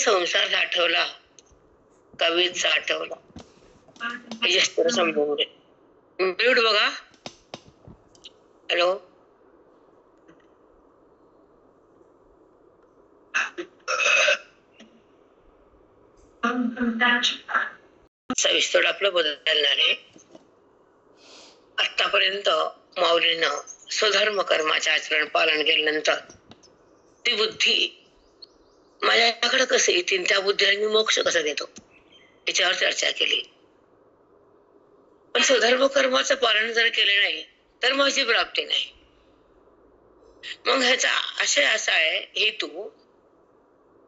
संसार साठवला कवीच साठवला. हे जास्त समजून घे. म्यूट बघा. हॅलो, सविस्तर आपलं बदलणार आहे. आतापर्यंत माऊलीनं स्वधर्म कर्माचे आचरण पालन केल्यानंतर ती बुद्धी माझ्याकडे कसं येतील, त्या बुद्धीला मी मोक्ष कसा देतो याच्यावर चर्चा केली. पण स्वधर्म कर्माचं पालन जर केले नाही तर माझी प्राप्ती नाही. मग ह्याचा आशय असा आहे, हेतू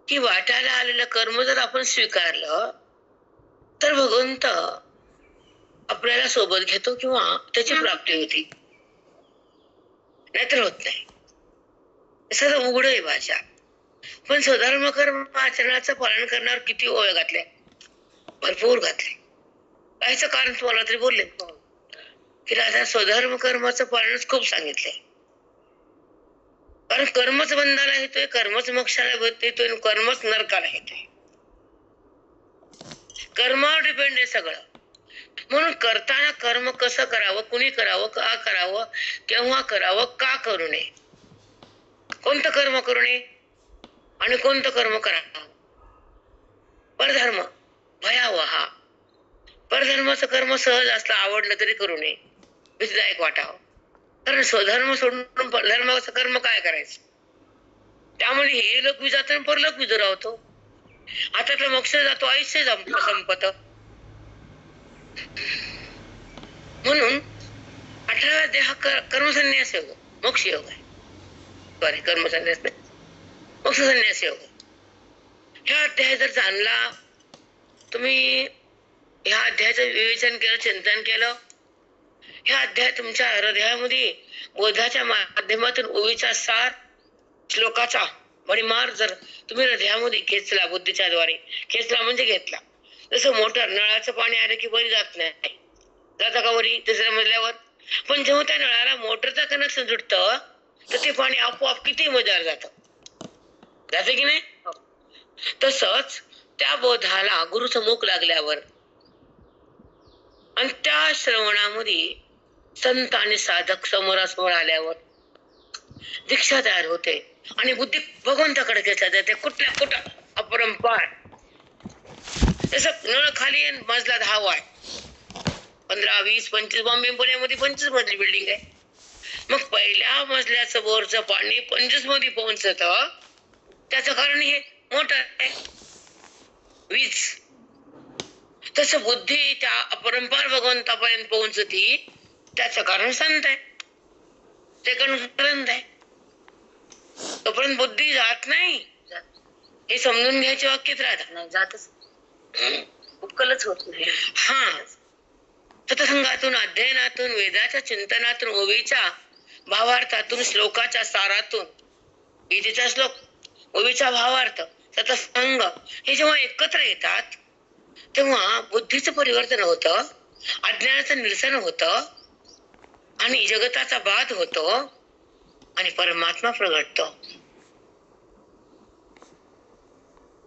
की वाटायला आलेलं कर्म जर आपण स्वीकारलं तर भगवंत आपल्याला सोबत घेतो किंवा त्याची प्राप्ती होती, नाहीतर होत नाही. सगळं उघड आहे भाषा. पण स्वधर्म कर्म आचरणाचं पालन करण्यावर किती ओळ घातल्या, भरपूर घातले. काहीच कारण तुम्हाला तरी बोलले की राजा स्वधर्म कर्माचं पालनच खूप सांगितलंय. कारण कर्मच बंधाला येतोय, कर्मच मोक्षाला येतोय, कर्मच नरकाला येतोय. कर्मावर डिपेंड आहे सगळं. म्हणून करताना कर्म कसं करावं, कुणी करावं, का करावं, केव्हा करावं, का करू नये, कोणतं कर्म करू नये आणि कोणतं कर्म करावं. परधर्म भयावहा. परधर्माचं कर्म सहज असलं, आवडलं तरी करू नये, भीतीदायक वाटावं. कारण स्वधर्म सोडून परधर्माचं कर्म काय करायचं. त्यामुळे हे लोक बी जातो, परलोक बी दुरावतो. आता तर मोक्ष जातो, आयुष्य संपत. म्हणून 18व्या अध्याय हा कर्मसन्यास योग, मोक्ष योग आहे. सॉरी, कर्मसन्यास नाही, मोक्ष संन्यास योग. ह्या अध्याय जर जाणला तुम्ही, ह्या अध्यायाचं विवेचन केलं, चिंतन केलं, ह्या अध्याय तुमच्या हृदयामध्ये बोधाच्या माध्यमातून ओवीचा सार श्लोकाचा भडीमार जर तुम्ही हृदयामध्ये खेचला, बुद्धीच्या द्वारे खेचला म्हणजे घेतला. जसं मोटर नळाचं पाणी आलं की वरी जात नाही, जाता का वरी तिसऱ्या मजल्यावर. पण जेव्हा त्या नळाला मोटरचं कनेक्शन सुटतं तर ते पाणी आपोआप किती मजार जातं, जाते की नाही. तसंच त्या बोधाला गुरुचं मुख लागल्यावर आणि त्या श्रवणामध्ये संत आणि साधक समोरासमोर आल्यावर दीक्षा तयार होते आणि बुद्धी भगवंताकडे खेचल्या जाते. कुठल्या कुठं अपरंपार. जसं नळ खाली मजला 10 आहे, 15, 20, 25, बॉम्बे पुण्यामध्ये 25 मजली बिल्डिंग आहे. मग पहिल्या मजल्याचं बोरचं पाणी 25 मध्ये पोहोचत, त्याचं कारण हे मोटर आहे, वीज. तसं बुद्धी त्या अपरंपार भगवंतापर्यंत पोहोचती, त्याचं कारण संत आहे, ते ग्रंथ आहे. तोपर्यंत बुद्धी जात नाही, हे समजून घ्यायचे वाक्यात राहतात. नाही जातच, उपकलच होत नाही. हा, सत्संगातून, अध्ययनातून, वेदाच्या चिंतनातून, ओवीच्या भावार्थातून, श्लोकाच्या सारातून, गीतेचा श्लोक, ओवीचा भावार्थ, सत्संग हे जेव्हा एकत्र येतात तेव्हा बुद्धीचं परिवर्तन होतं, अज्ञानाचं निरसन होतं आणि जगताचा बाध होतो आणि परमात्मा प्रगटतो.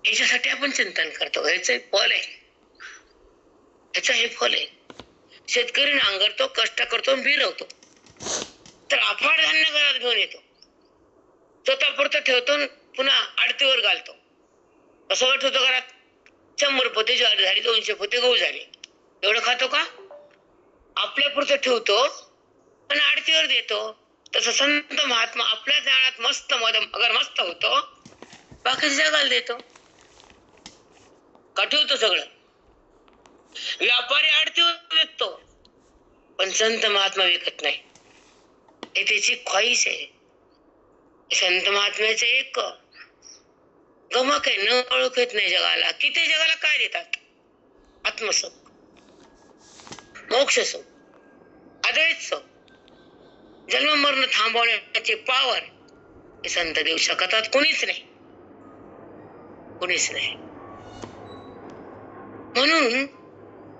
याच्यासाठी आपण चिंतन करतो. ह्याचं फल आहे, ह्याचं हे फल आहे. शेतकरी नांगरतो, कष्ट करतो, बिरवतो, तर अफाट धान्य घरात घेऊन येतो, स्वतःपुरतं ठेवतो, पुन्हा आडतीवर घालतो. असं ठेवतो घरात, 100 पोते ज्वारी झाली, 200 पोते गहू झाले, एवढं खातो का? आपल्या पुरतं ठेवतो आणि आडतीवर देतो. तसं संत महात्मा आपल्या ज्ञानात मस्त अगर मस्त होतो, बाकी जगाला देतो का ठेवतो सगळं. व्यापारी आडतीवर विकतो, पण संत महात्मा विकत नाही. हे त्याची ख्वाहिश आहे. संत महात्म्याचे एक गमक आहे, न ओळखत नाही जगाला की ते जगाला काय देतात. आत्मसुख, मोक्ष सुख, अद्वैत सुख, जन्म मरण थांबवण्याची पावर हे संत देऊ शकतात. कोणीच नाही, कोणीच नाही. म्हणून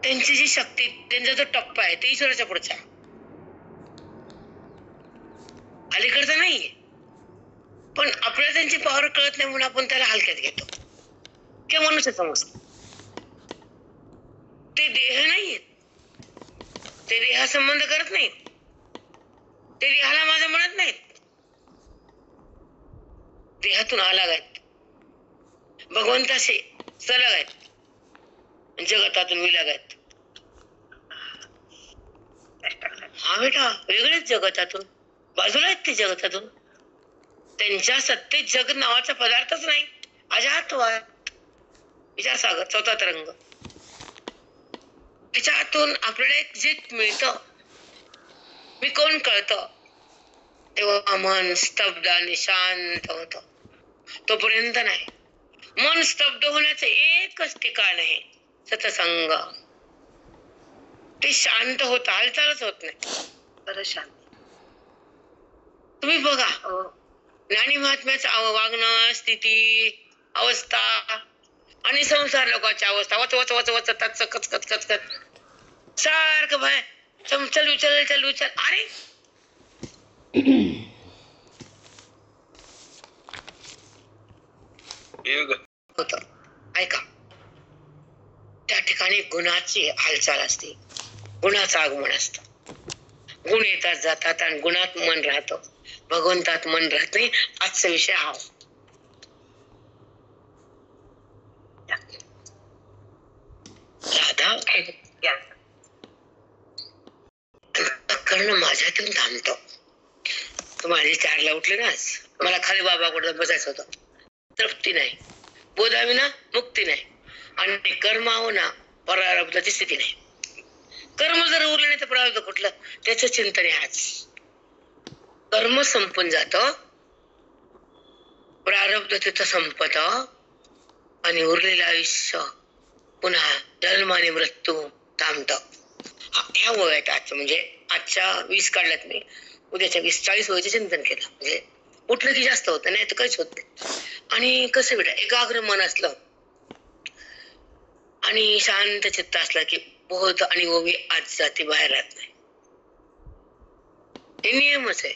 त्यांची जी शक्ती, त्यांचा जो टप्पा आहे ते ईश्वराच्या पुढचा, अलीकडचा नाहीये. पण आपल्याला त्यांची पावर कळत नाही म्हणून आपण त्याला हलक्यात घेतो. ते मनुष्य समजत. ते देह नाहीये, ते देहा संबंध करत नाहीत, ते देहाला माझं म्हणत नाहीत. देहातून अलग आहेत, भगवंताशी सलग आहेत, जगतातून विलग आहेत. हा बेटा, वेगळेच जगतातून, बाजूला आहेत ते जगतातून. त्यांच्या सत्तेत जग नावाचा पदार्थच नाही. अजातवाद, विचारसागर, चौथा तरंग. त्याच्यातून आपल्याला एक जे मिळतं, मी कोण कळतं, तेव्हा मन स्तब्ध आणि शांत होत. तोपर्यंत नाही. मन स्तब्ध होण्याचं एकच ठिकाण आहे, सत्संग. ते शांत होत, हालचालच होत नाही. बरं शांत. तुम्ही बघा, ज्ञानी महात्म्याचं वागणं, स्थिती, अवस्था आणि संसार लोकांची अवस्था, वच वच वच वच कच कच कच कच कच सारखं भाय चल विचार चल विचार. अरे होत, ऐका, त्या ठिकाणी गुणाची हालचाल असते, गुणाचं आगमन असतं. गुण येतात जातात आणि गुणात मन राहतं, भगवंतात मन राहत नाही. आजचा विषय हा. राधा कर्ण माझ्यातून थांबतो. तुम्हाला 4ला उठले ना, मला खाली बाबाकडे बसायचं होतं. तृप्ती नाही, बोधाविना मुक्ती नाही, आणि कर्माविना प्रारब्धाची स्थिती नाही. कर्म जर उरलं नाही तर प्रारब्ध कुठलं, त्याचं चिंतन आहे. आज कर्म संपून जात, प्रारब्ध तिथं संपत, आणि उरलेलं आयुष्य पुन्हा जन्म आणि मृत्यू थांबत. ह्या वयात आजचं, म्हणजे आजच्या 20 काढल्यात मी, उद्याच्या 20-40 वयाचे चिंतन केलं. म्हणजे उठलं की जास्त होतं, नाही तर काहीच होत नाही. आणि कसं बेटा, एकाग्र मन असलं आणि शांत चित्त असलं की बोध आणि ओवी आज जाती बाहेर राहत नाही. हे नियमच आहे.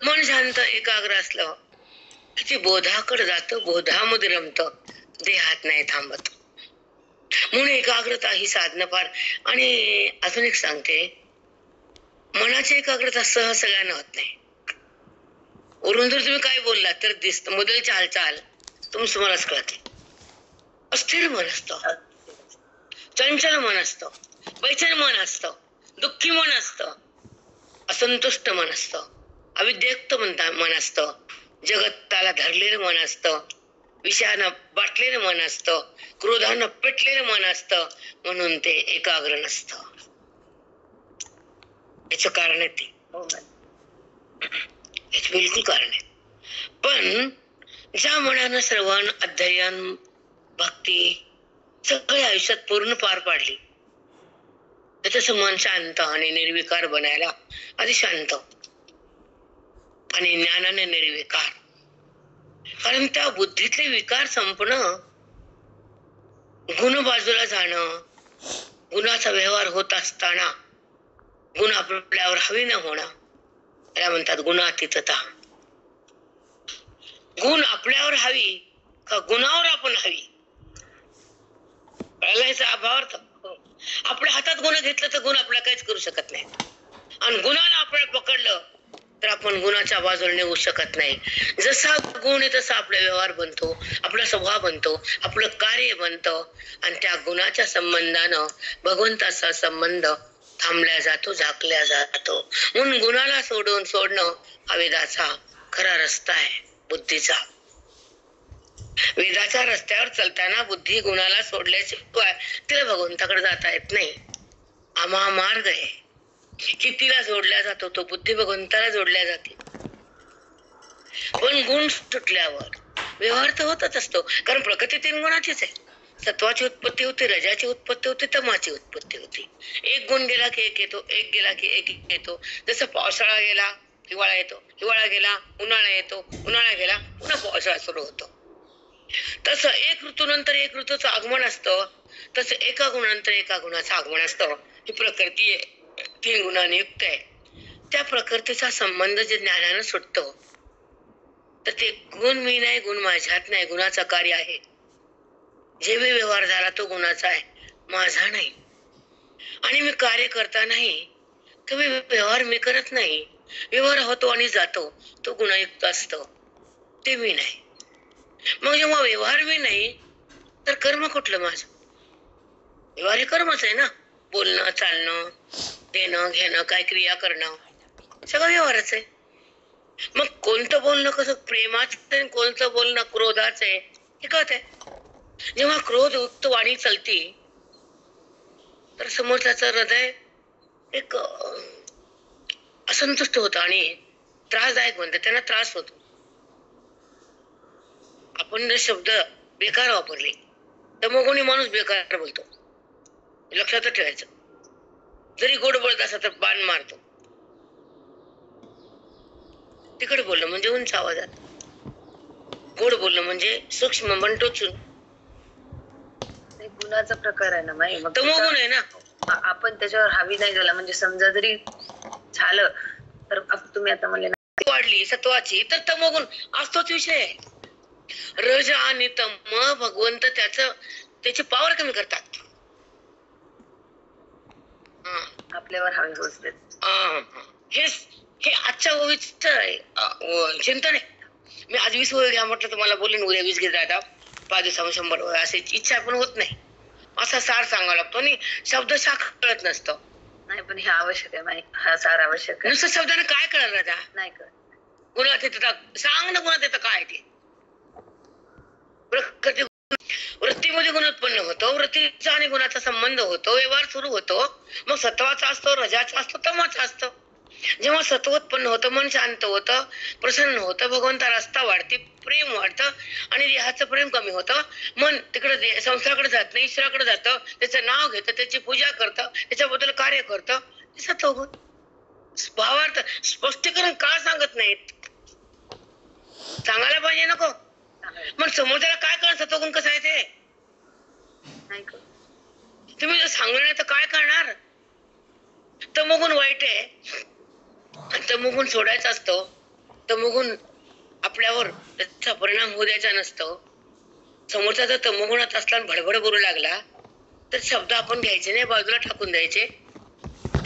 मन शांत एकाग्र असलं की ते बोधाकडे जातं, बोधामध्ये रमतं, देहात नाही थांबत. म्हणून एकाग्रता ही साधनं फार. आणि अजून एक सांगते, मनाची एकाग्रता सहज सगळ्यांना होत नाही. वरून जर तुम्ही काय बोलला तर दिसत, मोदलची हालचाल तुम्हालाच कळते. अस्थिर मन असतं, चंचल मन असतं, बैचन मन असतं, दुःखी मन असतं, असंतुष्ट मन असतं, अविद्युक्त मन असतं, जगताला धरलेलं मन असतं, विषयानं बाटलेलं मन असतं, क्रोधानं पेटलेलं मन असतं. म्हणून ते एकाग्र नसतं. याच कारण आहे ते, याच बिलकुल कारण आहे. पण ज्या मनानं श्रवण, अध्ययन, भक्ती सगळे आयुष्यात पूर्ण पार पाडली, त्याचं मन शांत आणि निर्विकार बनायला आधी शांत, आणि ज्ञानाने निर्विकार. कारण त्या बुद्धीतले विकार संपणं, गुण बाजूला जाणं, गुणाचा व्यवहार होत असताना गुण आपल्यावर हवी न होणं, त्याला म्हणतात गुणातीतता. गुण आपल्यावर हवी का गुणावर आपण हवी, याचा अभावार्थ. आपल्या हातात गुण घेतलं तर गुण आपल्याला काहीच करू शकत नाही, आणि गुणाला आपल्याला पकडलं तर आपण गुणाच्या बाजूला निघू शकत नाही. जसा गुण आहे तसा आपला व्यवहार बनतो, आपला स्वभाव बनतो, आपलं कार्य बनतं, आणि त्या गुणाच्या संबंधानं भगवंताचा संबंध थांबल्या जातो, झाकल्या जातो. म्हणून गुणाला सोडणं हा वेदाचा खरा रस्ता आहे, बुद्धीचा. वेदाच्या रस्त्यावर चालताना बुद्धी गुणाला सोडल्याशिवाय तिला भगवंताकडे जाता येत नाही. हा महामार्ग आहे. कितीला जोडला जातो तो बुद्धी भगवंताला जोडल्या जाते. पण गुण सुटल्यावर व्यवहार तर होतच असतो, कारण प्रकृती 3 गुणाचीच आहे. सत्वाची उत्पत्ती होते, रजाची उत्पत्ती होते, तमाची उत्पत्ती होते. एक गुण गेला की एक येतो, एक गेला की एक येतो. जसं पावसाळा गेला हिवाळा येतो, हिवाळा गेला उन्हाळा येतो, उन्हाळा गेला पुन्हा पावसाळा सुरू होतो. तसं एक ऋतूनंतर एक ऋतूचं आगमन असतं, तसं एका गुणानंतर एका गुणाचं आगमन असतं. ही प्रकृती आहे, 3 गुणांनी युक्त आहे. त्या प्रकृतीचा संबंध जे ज्ञानानं सुटतो, तर ते गुण मी नाही, गुण माझ्यात नाही, गुणाचं कार्य आहे. जे बी व्यवहार झाला तो गुणाचा आहे, माझा नाही. आणि मी कार्य करता नाही तर व्यवहार मी करत नाही. व्यवहार होतो आणि जातो, तो गुणयुक्त असतो, ते मी नाही. मग जेव्हा व्यवहार मी नाही तर कर्म कुठलं माझं? व्यवहार हे कर्मच आहे ना. बोलणं, चालणं, देणं घेणं, काय क्रिया करणं, सगळं व्यवहारच आहे. मग कोणतं बोलणं कसं प्रेमाचं आहे, कोणतं बोलणं क्रोधाचं आहे हे कळत आहे. जेव्हा क्रोधयुक्त वाणी चलती तर समोरच्याचं हृदय एक असंतुष्ट होतं आणि त्रासदायक बनतं, त्यांना त्रास होतो. आपण जर शब्द बेकार वापरले तर मग कोणी माणूस बेकार बोलतो, लक्षात ठेवायचं. जरी गोड बोलत असला तर बाण मारतो. तिकडे बोललं म्हणजे उंच आवाजात, गोड बोलणं म्हणजे सूक्ष्म मन टोचून. गुणाचा प्रकार आहे ना माई. मग तमोगुण आहे ना. आपण त्याच्यावर हावी नाही झाला म्हणजे समजा जरी झालं तर तुम्ही आता म्हणले वाढली सत्वाची तर तमोगुण असतोच विषय आहे. रज आणि तम भगवंत त्याची पावर कमी करतात. आपल्यावर हवे पोचते. हे आजच्या ओळीचं चिंतन आहे. मी आज 20 ओळी घ्या म्हटलं तर मला बोलेन उद्या 20 घेत राहता, 5 दिवसामध्ये 100 ओळी, अशी इच्छा पण होत नाही. असा सार सांगावा लागतो आणि शब्दशाखा कळत नसतं. नाही पण हे आवश्यक आहे माई, हा सार आवश्यक आहे. नुसतं शब्दाने काय कळणार राहता? नाही कळत. गुणात येतं सांग ना, गुणात येतं काय ते. प्रकृती वृत्तीमध्ये गुण उत्पन्न होतो, वृत्तीचा आणि गुणाचा संबंध होतो, व्यवहार सुरू होतो. मग सत्वाचा असतो, रजाचा असतो, तमाचा असतो. जेव्हा सत्व उत्पन्न होतं मन शांत होतं, प्रसन्न होतं, भगवंता रस्ता वाढते, प्रेम वाढतं आणि देहाचं प्रेम कमी होतं. मन तिकडे संसाराकडे जात नाही, ईश्वराकडे जातं, त्याचं नाव घेतं, त्याची पूजा करतं, त्याच्याबद्दल कार्य करतं. सत्वगुण भावार्थ स्पष्टीकरण का सांगत नाहीत? सांगायला पाहिजे नको. मग समोरच्याला काय कळणार सत्वगुण कसं आहे ते? तुम्ही जर सांगणार नाही तर काय करणार? तमोगुण वाईट आहे, तमोगुण सोडायचा असतो. तमोगुण आपल्यावर त्याचा परिणाम होऊ द्यायचा नसतो. समोरचा जर तमोगुणात असला भडभड बोलू लागला तर शब्द आपण घ्यायचे नाही, बाजूला टाकून द्यायचे.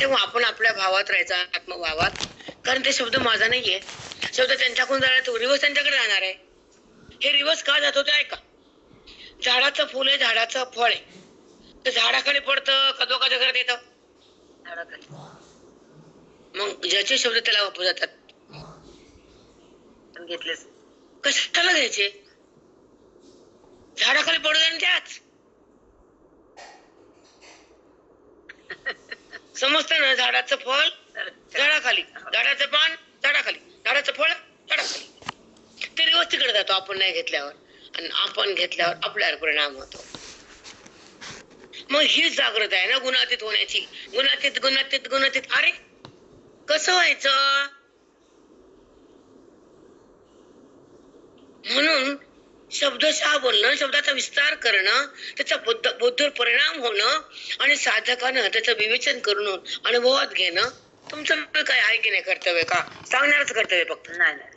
तेव्हा आपण आपल्या भावात राहायचा, आत्मभावात. कारण ते शब्द माझा नाहीये, शब्द त्यांच्याकडून जाणार, तो रिवर्स त्यांच्याकडे राहणार आहे. हे रिवर्स का जातो ते ऐका. झाडाचं फुल आहे, झाडाचं फळ आहे, तर झाडाखाली पडतं का दोघांच्या घरात येतं? झाडाखाली. मग ज्याचे शब्द त्याला वापरू जातात, घेतलेच कशाला घ्यायचे? झाडाखाली पडू द्या त्याच. समजत ना, झाडाचं फळ झाडाखाली, झाडाचं पान झाडाखाली, झाडाचं फळ झाडाखाली. ते रिवर्स तिकडे जातो आपण नाही घेतल्यावर, आणि आपण घेतल्यावर आपल्यावर परिणाम होतो. मग ही जागृत आहे ना गुणातीत होण्याची. गुणातीत गुणातीत गुणातीत. अरे कसं व्हायचं? म्हणून शब्दशः बोलणं, शब्दाचा विस्तार करणं, त्याचा बुद्धीवर परिणाम होणं आणि साधकानं त्याचं विवेचन करून अनुभवात घेणं तुमचं काय आहे की नाही कर्तव्य? का सांगणारच कर्तव्य फक्त? नाही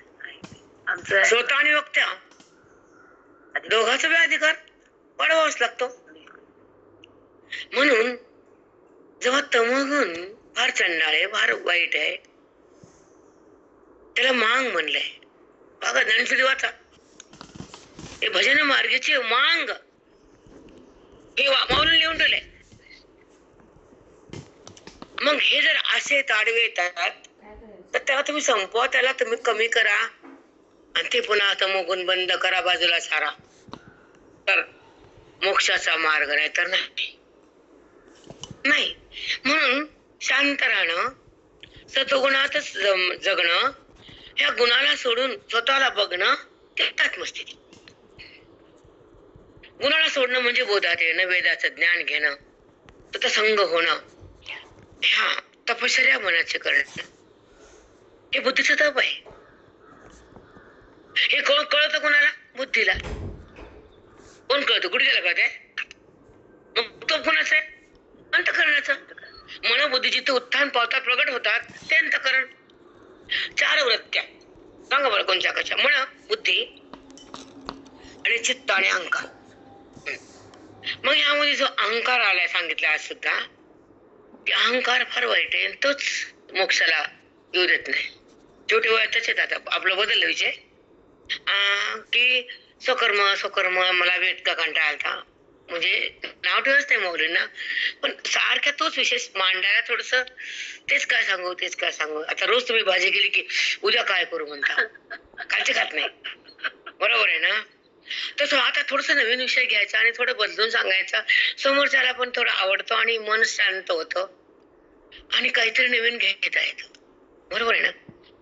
आमचं श्रोता आणि वक्त्या दोघांचा बी अधिकार वाढवावाच लागतो. म्हणून जेव्हा तमोगुण फार चंडाळ आहे, फार वाईट आहे, त्याला मांग म्हणलंय. बघा ज्ञानदेवाचा हे भजन मार्गाची मांग हे माऊली लिहून ठेवलंय. मग हे जर असे ताडवे येतात तर त्याला तुम्ही संपवा, त्याला तुम्ही कमी करा आणि ते पुन्हा तमोगुण बंद करा, बाजूला सारा, तर मोक्षाचा मार्ग. नाही तर नाही. म्हणून शांत राहणं, सत्वगुणातच जगणं, ह्या गुणाला सोडून स्वतःला बघणं, ते आत्मस्थिती. गुणाला सोडणं म्हणजे बोधात येणं, वेदाचं ज्ञान घेणं, त्याचा संग होणं, ह्या तपश्चर्या मनाचे करणं, हे बुद्धीचं तप आहे. हे कळतं कोणाला? बुद्धीला. कोण कळतं? गुडघ्याला कळतंय. मग तो कोणाचा आहे? अंतःकरणाचा. मनोबुद्धी जिथे उत्थान पावतात, प्रगट होतात, ते अंतःकरण. 4 वृत्त्या सांगा बरं कोणत्या कशा? मन, बुद्धी आणि चित्त आणि अहंकार. मग यामध्ये जो अहंकार आलाय सांगितलं आज सुद्धा, की अहंकार फार वाईट आहे आणि तोच मोक्षाला येऊ देत नाही. छोटे वयातच येत. आता आपलं बदललं विषय, की स्वकर्म स्वकर्म मला वेट का कंटाळा आलता, म्हणजे नाव ठेवच नाही मौलींना, पण सारख्या तोच विषय मांडायला थोडस तेच काय सांगू. आता रोज तुम्ही भाजी केली की उद्या काय करू म्हणता, कालचे खात नाही, बरोबर आहे ना. तसं आता थोडस नवीन विषय घ्यायचा आणि थोडं बदलून सांगायचा, समोरच्याला पण थोडं आवडतं आणि मन शांत होतं आणि काहीतरी नवीन घेता येतं, बरोबर आहे ना.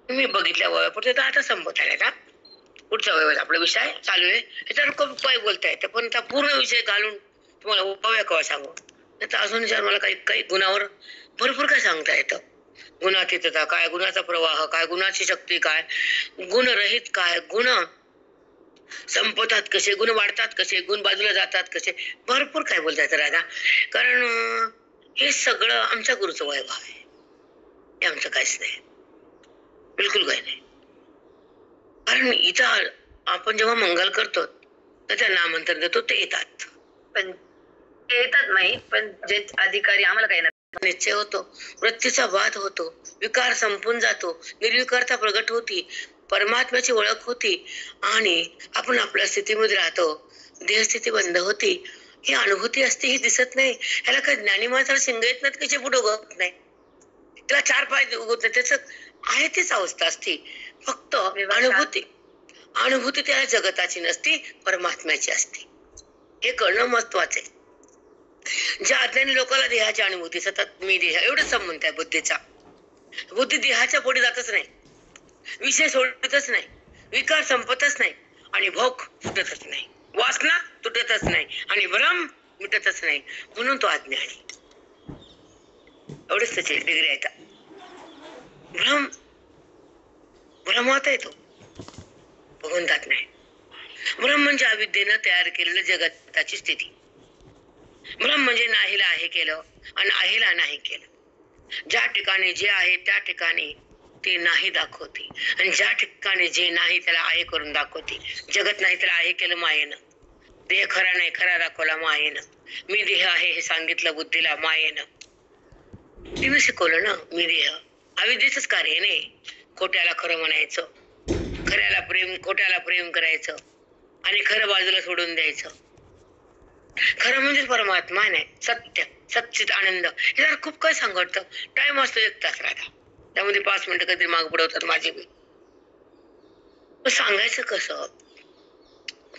तुम्ही बघितल्या वयापुरते तर आता संपत आले. आता पुढच्या वयात आपला विषय चालू आहे, याच्यावर खूप काही बोलता येतं, पण त्या पूर्ण विषय घालून तुम्हाला उपयोग केव्हा सांगू. तर अजून जर मला काही काही गुणावर भरपूर काय सांगता येतं. गुणातीतता काय, गुणाचा प्रवाह काय, गुणाची शक्ती काय, गुणरहित काय, गुण संपतात कसे, गुण वाढतात कसे, गुण बाजूला जातात कसे, भरपूर काय बोलता येतं राजा. कारण हे सगळं आमच्या गुरुचं वैभव आहे, हे आमचं काहीच नाही, बिलकुल काही नाही. कारण इथं आपण जेव्हा मंगल करतो तर त्यांना आमंत्रण देतो, ते येतात. पण ते येतात नाही, पण जे अधिकारी आम्हाला काही नाही. निश्चय होतो, वृत्तीचा वाद होतो, विकार संपून जातो, निर्विकारता प्रगट होती, परमात्म्याची ओळख होती आणि आपण आपल्या स्थितीमध्ये राहतो, देहस्थिती बंद होती. ही अनुभूती असते, ही दिसत नाही. ह्याला काही ज्ञानी माणसाला शिंग येत नाही, त्याचे पुढे उगवत नाही, त्याला चार पाय उगवत नाही, त्याच आहे तीच अवस्था असते. फक्त अनुभूती, अनुभूती त्या जगताची नसती, परमात्म्याची असते. हे कळणं महत्वाचं आहे. ज्या अज्ञानी लोकांना देहाची अनुभूती, सतत मी देह एवढंच संबंध आहे बुद्धीचा. बुद्धी देहाच्या पुढे जातच नाही, विषय सोडतच नाही, विकार संपतच नाही आणि भोग सुटतच नाही, वासना तुटतच नाही आणि भ्रम मिटतच नाही, म्हणून तो अज्ञानी. एवढेच त्याची डिग्री आहे. भ्रम भ्रमात येतो, भगवंतात नाही. भ्रम म्हणजे अविद्येनं तयार केलेलं जगताची स्थिती. भ्रम म्हणजे नाहीला आहे केलं आणि आहेला नाही केलं. ज्या ठिकाणी जे आहे त्या ठिकाणी ते नाही दाखवते आणि ज्या ठिकाणी जे नाही त्याला आहे करून दाखवते. जगत नाही त्याला आहे केलं मायेनं. देह खरा नाही खरा दाखवला मायेनं. मी देह आहे हे सांगितलं बुद्धीला मायेनं. तिने शिकवलं ना, मी देह. अविद्येचंच कार्य नाही. खोट्याला खरं म्हणायचं, खऱ्याला प्रेम, खोट्याला प्रेम करायचं आणि खरं बाजूला सोडून द्यायचं. खरं म्हणजे परमात्मा नाही, सत्य, सच्चित आनंद. हे जरा खूप काय सांगतं. टाइम असतो 1 तास राहता, त्यामध्ये 5 मिनिटं कधी माग पुढवतात माझे बी. सांगायचं कसं,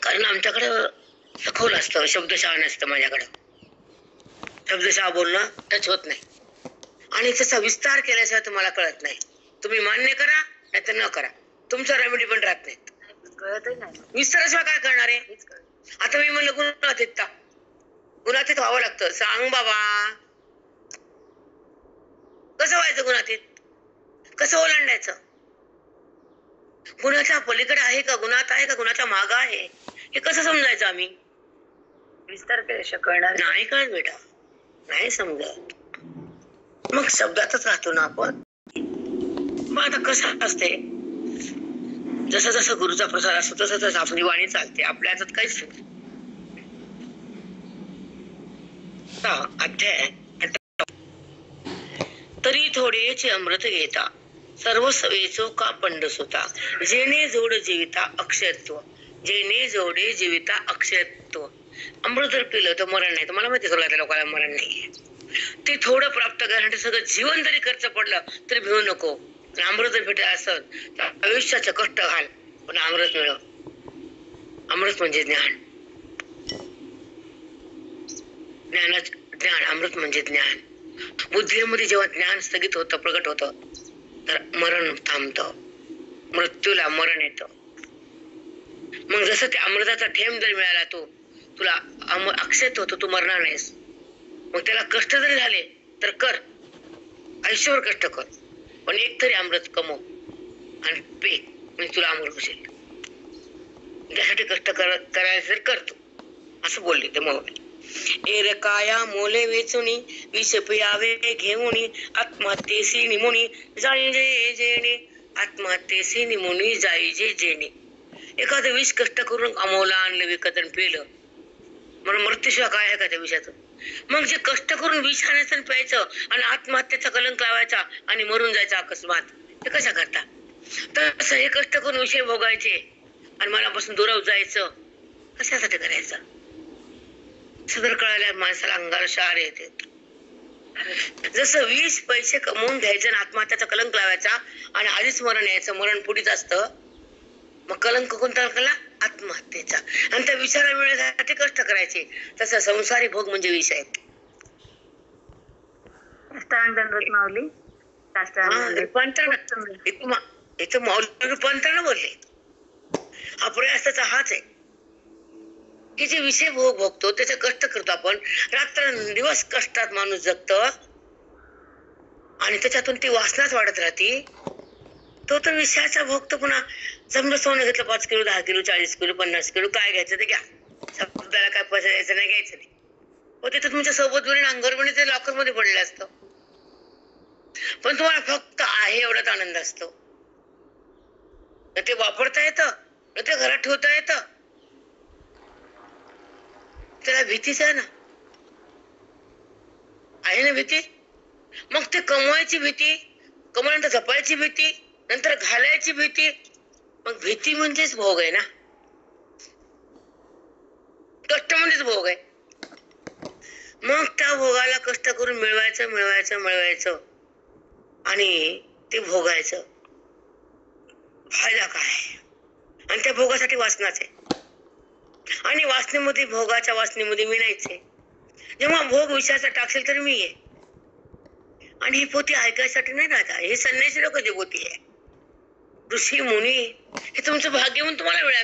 कारण आमच्याकडं सखोल असतं, शब्दशः नसतं. माझ्याकडं शब्दशः बोलणं टच होत नाही आणि त्याचा विस्तार केल्याशिवाय तुम्हाला कळत नाही. तुम्ही मान्य करा नाही तर न करा, तुमचा रेमेडी पण राहत नाही. कळतच नाही, विस्ताराशिवाय काय करणार आहे. आता मी म्हणलं गुणातीतता, गुणातीत व्हावं लागतं. सांग बाबा, कसं व्हायचं गुणातीत, कसं ओलांडायचं. गुणाच्या पलीकडे आहे का, गुणात आहे का, गुणाच्या माग आहे, हे कसं समजायचं आम्ही. विस्तार केल्याशिवाय कळणार नाही कळत बेटा, नाही समजत. मग शब्दातच राहतो ना आपण. मग आता कसं असते, जसं जसं गुरुचा प्रसाद असतो तसं तसं आपली वाणी चालते. आपल्या हातात काहीच नाही. अध्याय तरी थोडेचे अमृत घेता, सर्वस्वेचो का पंडस होता, जेणे जोड जीविता अक्षयत्व, जेणे जोडे जीविता अक्षयत्व. अमृत जर पिलं तर मरण नाही. तुम्हाला माहिती आहे लोकांना मरण नाहीये. ते थोडं प्राप्त करण्यासाठी सगळं जीवन जरी खर्च पडलं तरी भिवू नको. अमृत जर भेटलं असं तर आयुष्याचं कष्ट घाल, पण अमृत मिळव. अमृत म्हणजे ज्ञान, ज्ञान अमृत म्हणजे ज्ञान. बुद्धीमध्ये जेव्हा ज्ञान स्थगित होतं, प्रगट होतं, तर मरण थांबतं, मृत्यूला मरण येतं. मग जसं ते अमृताचा थेंब जर मिळाला, तो तुला अक्षत होतो, तू मरणार नाहीस. मग त्याला कष्ट जरी झाले तर कर, आयुष्यभर कष्ट कर, पण एक तरी अमृत कमव आणि पे, म्हणजे तुला अमृत होशील. त्यासाठी कष्ट करायचं जर करतो, असं बोलले ते मग. एरकाया मोले वेचुनी, विष पियावे घेऊनी, आत्महत्येसी निमुनी जाईजे जेणे, आत्महत्येसी निमुनी जाईजे जेणे. एखादं विष कष्ट करून अमोला आणलं, विकत पेलं, म्हणून मृत्यूशिवाय काय आहे का त्या विषयातून. मग जे कष्ट करून विष आणायचं आणि प्यायचं आणि आत्महत्येचा कलंक लावायचा आणि मरून जायचा अकस्मात, ते कशा करता. तसं हे कष्ट करून विषय भोगायचे आणि मनापासून दुराव जायचं कशासाठी करायचं. सदर कळाल्या माणसाला अंगाला शहारे येते. जसं 20 पैसे कमवून घ्यायचे आणि आत्महत्याचा कलंक लावायचा आणि आधीच मरण यायचं, मरण पुढेच असतं. मग कलंक कोणता केला? आत्महत्येचा. आणि त्या विचारा मिळण्यासाठी कष्ट करायचे. तसं संसारी भोग म्हणजे विष आहेत. माऊली इथं माऊली रूपांतरण बोलले. हा प्रयासाचा हाच आहे की जे विषय भोगतो त्याचे कष्ट करतो आपण, रात्र दिवस कष्टात माणूस जगतो आणि त्याच्यातून ती वासनाच वाढत राहते. तो तर विषयाचा भोगतो. पुन्हा समजा सोनं घेतलं 5 किलो 10 किलो 40 किलो 50 किलो, काय घ्यायचं ते घ्या, शब्दाला काय पैसा द्यायचं नाही, घ्यायचं नाही. व तिथं तुमच्या सोबत वरील अंगरवणी ते लॉकर मध्ये पडलेलं असतं, पण तुम्हाला फक्त आहे एवढाच आनंद असतो. ते वापरता येतं, ते घरात ठेवता येतं, त्याला भीतीच आहे ना, आहे ना भीती. मग ते कमवायची भीती, कमवल्यानंतर जपायची भीती, नंतर घालायची भीती. मग भीती म्हणजेच भोग आहे ना, कष्ट म्हणजेच भोग आहे. मग त्या भोगाला कष्ट करून मिळवायचं मिळवायचं मिळवायचं आणि ते भोगायचं. फायदा काय? आणि त्या भोगासाठी वासनाच आहे. आणि वासनेमध्ये, भोगाच्या वासनेमध्ये मी नाहीच आहे. जेव्हा भोग विषयाचा टाकशील तर मी आहे. आणि ही पोथी ऐकायसाठी नाही राहता, हे संन्यासी लोक जे पोथी आहे, ऋषी मुनी, हे तुमचं भाग्य म्हणून तुम्हाला मिळालं.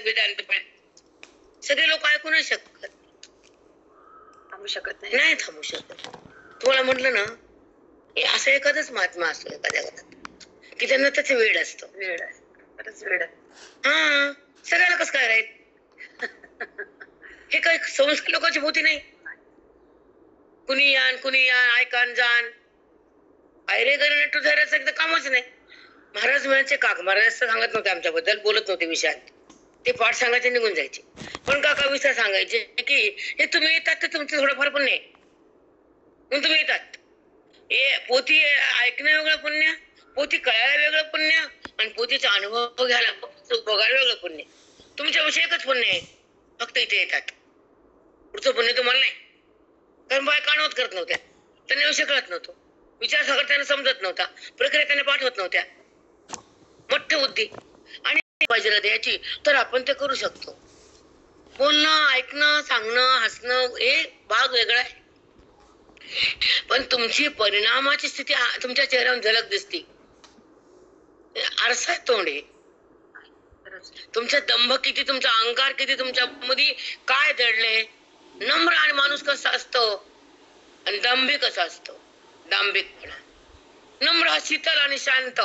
सगळे लोक ऐकू नाही शकत, थांबू शकत नाही थांबू शकत. तुम्हाला म्हटलं ना, हे असं एखादच महात्मा असतो एखाद्या घरात की त्यांना त्याचे वेळ असतो. वेळ आहे, खरंच वेळ आहे. हा, सगळ्याला कसं काय राहील. हे काही संस्कार लोकांची भूती नाही. कुणी यान कुणी यान, ऐकान जाण, आयरे घरी तुझ्याचं एकदा कामच नाही. महाराज म्हणायचे, काका महाराज सांगत नव्हते आमच्याबद्दल, बोलत नव्हते विषयात, ते पाठ सांगायचे निघून जायचे. पण काका विषय सांगायचे की हे तुम्ही येतात तर तुमचं थोडंफार पुण्य आहे म्हणून तुम्ही येतात. हे पोथी ऐकणं वेगळं पुण्य, पोथी कळायला वेगळं पुण्य, आणि पोथीचा अनुभव घ्यायला बघायला वेगळं पुण्य. तुमच्या विषय एकच पुण्य आहे, फक्त इथे येतात. पुढचं पुण्य तुम्हाला नाही. कारण बाय कानवत करत नव्हत्या, त्यांना विषय कळत नव्हतो, विचार सागर त्यांना समजत नव्हता, प्रक्रिया त्यांना पाठवत नव्हत्या. मोठे बुद्धी आणि पाहिजे द्यायची तर आपण ते करू शकतो. बोलणं, ऐकणं, सांगणं, हसणं हे भाग वेगळा आहे. पण तुमची परिणामाची स्थिती तुमच्या चेहऱ्यावर झलक दिसते. आरसा तोंड आहे. तुमचा दंभ किती, तुमचा अहंकार किती, तुमच्या मध्ये काय दडले. नम्र आणि माणूस कसा असतो आणि दांभिक कसा असतो. दांभिकपणा, नम्र हा शीतल आणि शांत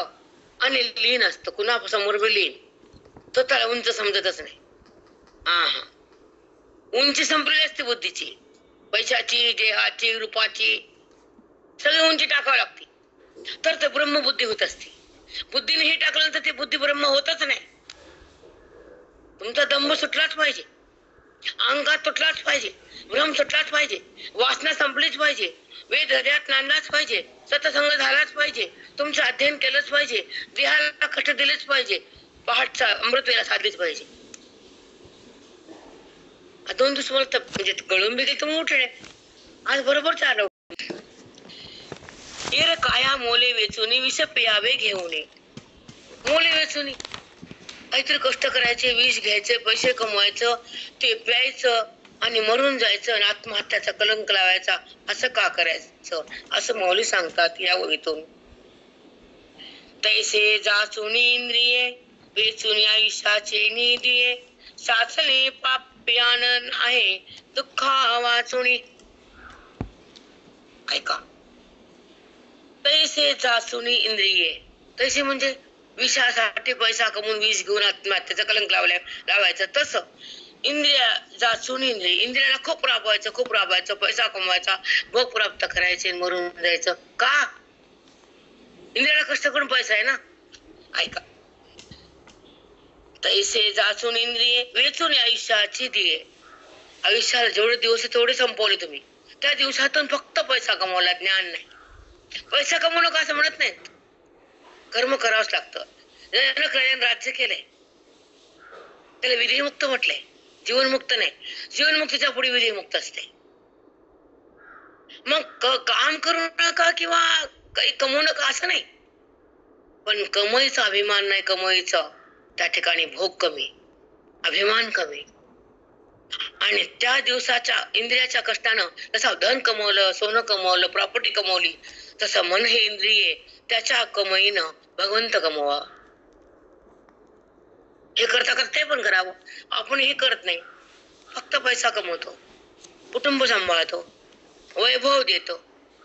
आणि लीन असतो. कुणासमोर बी लीन, तो त्याला उंच समजतच नाही. हा, उंची संपलेली असते बुद्धीची, पैशाची, देहाची, रूपाची, सगळी उंची टाकावी लागते तर ते ब्रह्मबुद्धी होत असते. बुद्धीने हे टाकलं तर ते बुद्धी ब्रह्म होतच नाही. तुमचा दंभ सुटलाच पाहिजे, अहंकार तुटलाच पाहिजे, भ्रम सुटलाच पाहिजे, वासना संपलीच पाहिजे, वेद हृदयात नांदलाच पाहिजे, सत्संग झालाच पाहिजे, तुमचं अध्ययन केलंच पाहिजे, देहाला कष्ट दिलेच पाहिजे, पहाटचा अमृत वेळा साधलीच पाहिजे. 2 दिवस मला म्हणजे गळून बी गेली उठले, आज बरोबर 4 एर काया मोले वेचुनी विष प्यावे घेऊन. मोले वेचुनी काहीतरी कष्ट करायचे, विष घ्यायचे, पैसे कमवायचं, ते प्यायचं आणि मरून जायचं आणि आत्महत्याचा कलंक लावायचा. असं का करायचं असं माऊली सांगतात या ओळीतून. तैसे जाचुनी इंद्रिये वेचुनी आयुष्याचे निधिये, साचले पाप्यान आहे दुःखा वाचुनी. ऐका, तैसे जाचुनी इंद्रिये, तैसे म्हणजे विषासाठी पैसा कमवून विष घेऊन आत्महत्येचा कलंक लावायचं. तसं इंद्रिया जाचून इंद्रियाला खूप राबवायचं, पैसा कमवायचा, भोग प्राप्त करायचे, मरून जायचं. का? इंद्रियाला कष्ट करून पैसा आहे ना. ऐका, तैसे जाचून इंद्रिये वेचून आयुष्याची दिये, आयुष्याला जेवढे दिवस आहे तेवढे संपवले तुम्ही. त्या दिवसातून फक्त पैसा कमवला, ज्ञान नाही. पैसा कमवू नका असं म्हणत नाहीत. कर्म करावंच लागतं. जनक राज्य केलंय, त्याला विधीमुक्त म्हटलंय, जीवनमुक्त नाही. जीवनमुक्तीच्या पुढे विधीमुक्त असते. मग काम करू नका किंवा काही कमवू नका असं नाही, पण कमाईचा अभिमान नाही. कमाईचा त्या ठिकाणी भोग कमी, अभिमान कमी. आणि त्या दिवसाच्या इंद्रियाच्या कष्टानं जसं धन कमवलं, सोनं कमवलं, प्रॉपर्टी कमवली, तसं मन हे इंद्रिय त्याच्या कमाईनं भगवंत कमवा. हे करता करता ते पण करावं. आपण हे करत नाही, फक्त पैसा कमवतो, कुटुंब सांभाळतो, वैभव देतो,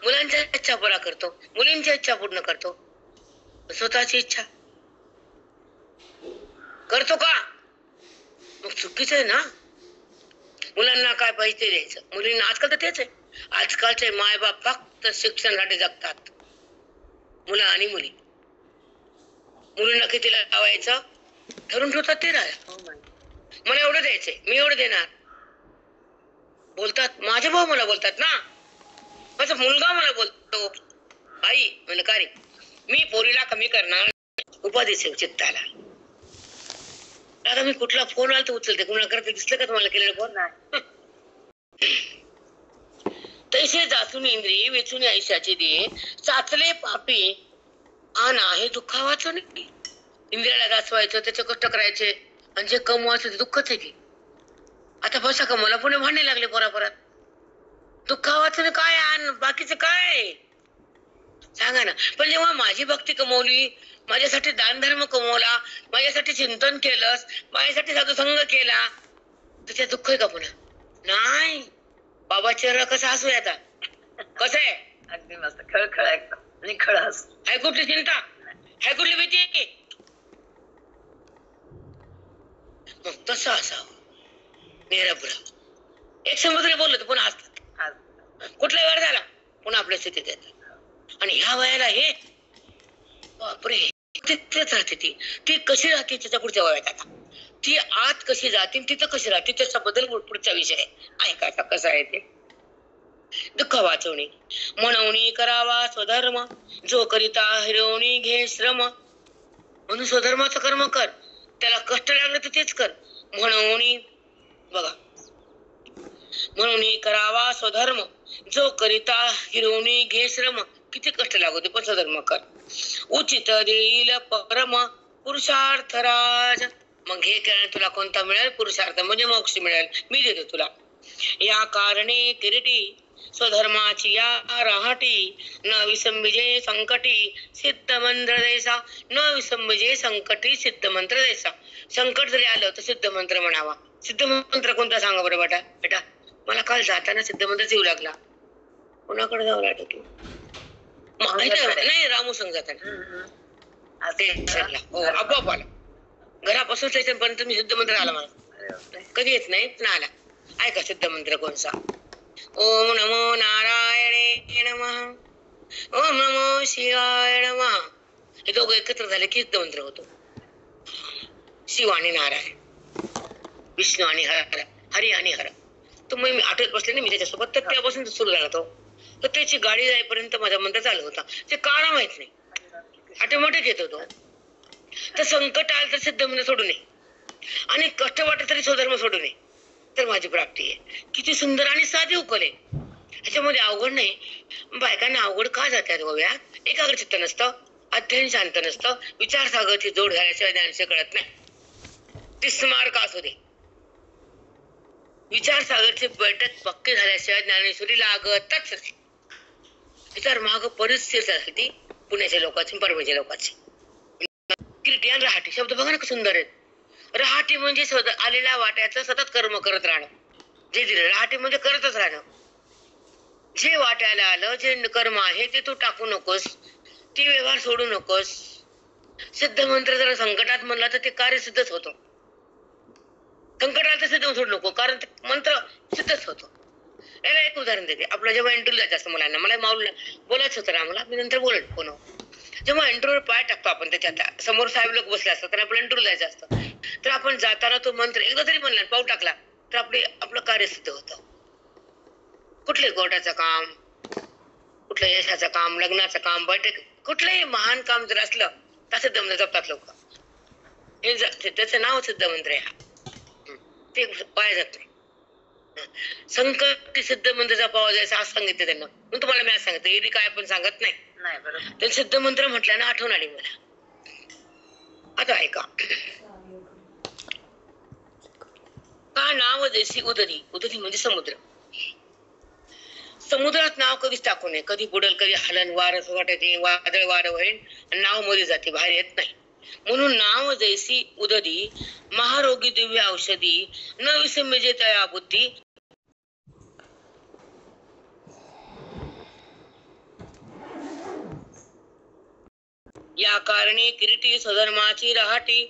मुलांच्या इच्छा पुरा करतो, मुलींच्या इच्छा पूर्ण करतो, स्वतःची इच्छा करतो का? मग चुकीचं आहे ना. मुलांना काय पैसे द्यायचं, मुलींना आजकाल तर तेच आहे. आजकालचे मायबाप फक्त शिक्षणासाठी जगतात, मुलं आणि मुली. मुलींना किती लावायचं ठरून ठेवतात ते राहा. मला एवढं द्यायचंय, मी एवढं देणार बोलतात. माझे भाऊ मला बोलतात ना, माझा मुलगा मला बोलतो, आई म्हणजे का रे मी पोरीला कमी करणार, उपाधीचे चित्ताला. आता मी कुठला फोन आला तर उचलते, कुणाला करते दिसलं का तुम्हाला केलेलं फोन? तैसे जाचून इंद्रिय वेचून आयुष्याचे दे, चाचले पापी आना हे दुःखा वाचून. इंद्रियाला गाचवायचं, त्याचे कष्ट करायचे, आणि जे कमवायचं ते दुःखच आहे की. आता पैसा कमवला पुणे भांडणे लागले पोरापोरात. दुःखा वाचून काय आण, बाकीचं काय सांगा ना. पण जेव्हा माझी भक्ती कमवली, माझ्यासाठी दानधर्म कमवला, माझ्यासाठी चिंतन केलंस, माझ्यासाठी साधुसंग केला, तुझ्या दुःख आहे का पुन्हा? नाही. बाबा चेहरा कसा हसू आता, कसं आहे? अगदी मस्त, खळखळ आणि खळास. हाय कुठली चिंता, हाय कुठली भीती? मग तसं असावं निरभ्र. एक समुद्र बोललो तर पुन्हा हसतात. कुठला वेळ झाला पुन्हा आपल्या स्थितीत येतात. आणि ह्या वयाला हे बापरे, तिथेच राहते ती कशी राहते त्याच्या पुढच्या वयात. आता ती आत कशी जाते, तिथं कशी राहते त्याच्याबद्दल पुढचा विषय ऐकायचा कसा आहे ते. दुःख वाचवणे म्हणून करावा स्वधर्म, जो करिता हिरवणी घे श्रम. म्हणून स्वधर्माचं कर्म कर, त्याला कष्ट लागले तर तेच कर. म्हणून बघा, म्हणून करावा स्वधर्म, जो करिता हिरवणी घे श्रम. किती कष्ट लागू दे पण स्वधर्म कर. उचित देईल परम पुरुषार्थ राज. मग हे केल्याने तुला कोणता मिळेल? पुरुषार्थ म्हणजे मोक्ष मिळेल. मी देतो तुला. या कारणे किरीटी स्वधर्माची या राहटी, न विसंबिजे संकटी सिद्ध मंत्र देसा. न विसंबिजे संकटी सिद्ध मंत्र देसा. संकट जरी आलं तर सिद्ध मंत्र म्हणावा. सिद्ध मंत्र कोणता सांगा बरं बेटा? मला काल जाताना सिद्ध मंत्रच येऊ लागला. कोणाकडे जावं लागत तू? नाही, रामू संग जाताना आपोआप आला. घरापासून स्टेशन पर्यंत मी सिद्ध मंत्र आला मला. कधी येत नाही पण आला. ऐका सिद्ध मंत्र कोणचा? ओम नमो नारायणे नमः, ओम नमो शिवाय नमः. हे दोघं एकत्र झाले की सिद्ध मंत्र होतो. शिव आणि नारायण, विष्णू आणि हर, हरी आणि हर. तर मग मी आठवत बसले ना मी त्याच्यासोबत, तर त्यापासून सुरू झाला तो. तर त्याची गाडी जाईपर्यंत माझा मंत्र चालू होता. ते कारण माहित नाही, ऑटोमॅटिक येत होतो. तर संकट आलं तर सिद्ध मंत्र सोडू नये, आणि कष्ट वाटत तरी स्वधर्म सोडू नये, तर माझी प्राप्ती आहे. किती सुंदर आणि साधी उकल आहे. ह्याच्यामध्ये अवघड नाही. बायकांना अवघड का जातात गोव्या? एकाग्रचित्त नसतं, अध्ययन शांत नसतं, विचारसागरची जोड झाल्याशिवाय ज्ञानशे कळत नाही. ती स्मारक असू दे, विचारसागरची बैठक पक्की झाल्याशिवाय ज्ञानेश्वरी लागतच नाही. विचार माग परिस्थिती पुण्याच्या लोकांची, परभणीच्या लोकांची. किरटी आणि रहाटी शब्द बघा ना सुंदर आहेत. रहाटी म्हणजे आलेल्या वाट्याचं सतत कर्म करत राहणं. जे दिलं रहाटी म्हणजे करतच राहणं. जे वाट्याला आलं, जे कर्म आहे ते तू टाकू नकोस, ते व्यवहार सोडू नकोस. सिद्ध मंत्र जर संकटात म्हणला तर ते कार्य सिद्धच होतं. संकटात सिद्ध सोडू नको, कारण ते मंत्र सिद्धच होतो. याला एक उदाहरण देते. आपलं जेव्हा इंटरव्ह्यू जायचं असतं मुलांना, मला माऊल बोलायचं होतं रामला, मी नंतर बोलेल फोन. जेव्हा इंटरव्ह्यू पाय टाकतो आपण त्याच्यात, समोर साहेब लोक बसले असतात, तर आपलं इंटरव्ह्यू जायचं असतं, तर आपण जाताना तो मंत्र एकदा तरी म्हणला, पाऊल टाकला तर आपलं कार्य सिद्ध होतं. कुठले कोर्टाचं काम, कुठलं यशाचं काम, लग्नाचं काम, बैठक, कुठलंही महान काम जर असलं तर सिद्ध मंत्र जपतात लोक. त्याचं नाव सिद्ध मंत्र आहे. ते पाया जात नाही. संकट सिद्ध मंत्र जपावा जायचं असं सांगितलं त्यांना. म्हणून तुम्हाला मी आज सांगितलं, एरवी काय पण सांगत नाही. बरोबर. ते सिद्ध मंत्र म्हटल्यानं आठवण आली मला. आता ऐका. का नाव जैसी उदरी, उदरी म्हणजे समुद्र. समुद्रात नाव कधीच टाकू नये. कधी बुडल, कधी हलन, वारं वाटायचे, वादळ वारं होईल आणि नाव मध्ये जाते, बाहेर येत नाही. म्हणून नाव जैसी उदरी, महारोगी दिव्य औषधी, न विसंमेजे तया बुद्धी. या कारणे किरीटी स्वधर्माची रहाटी,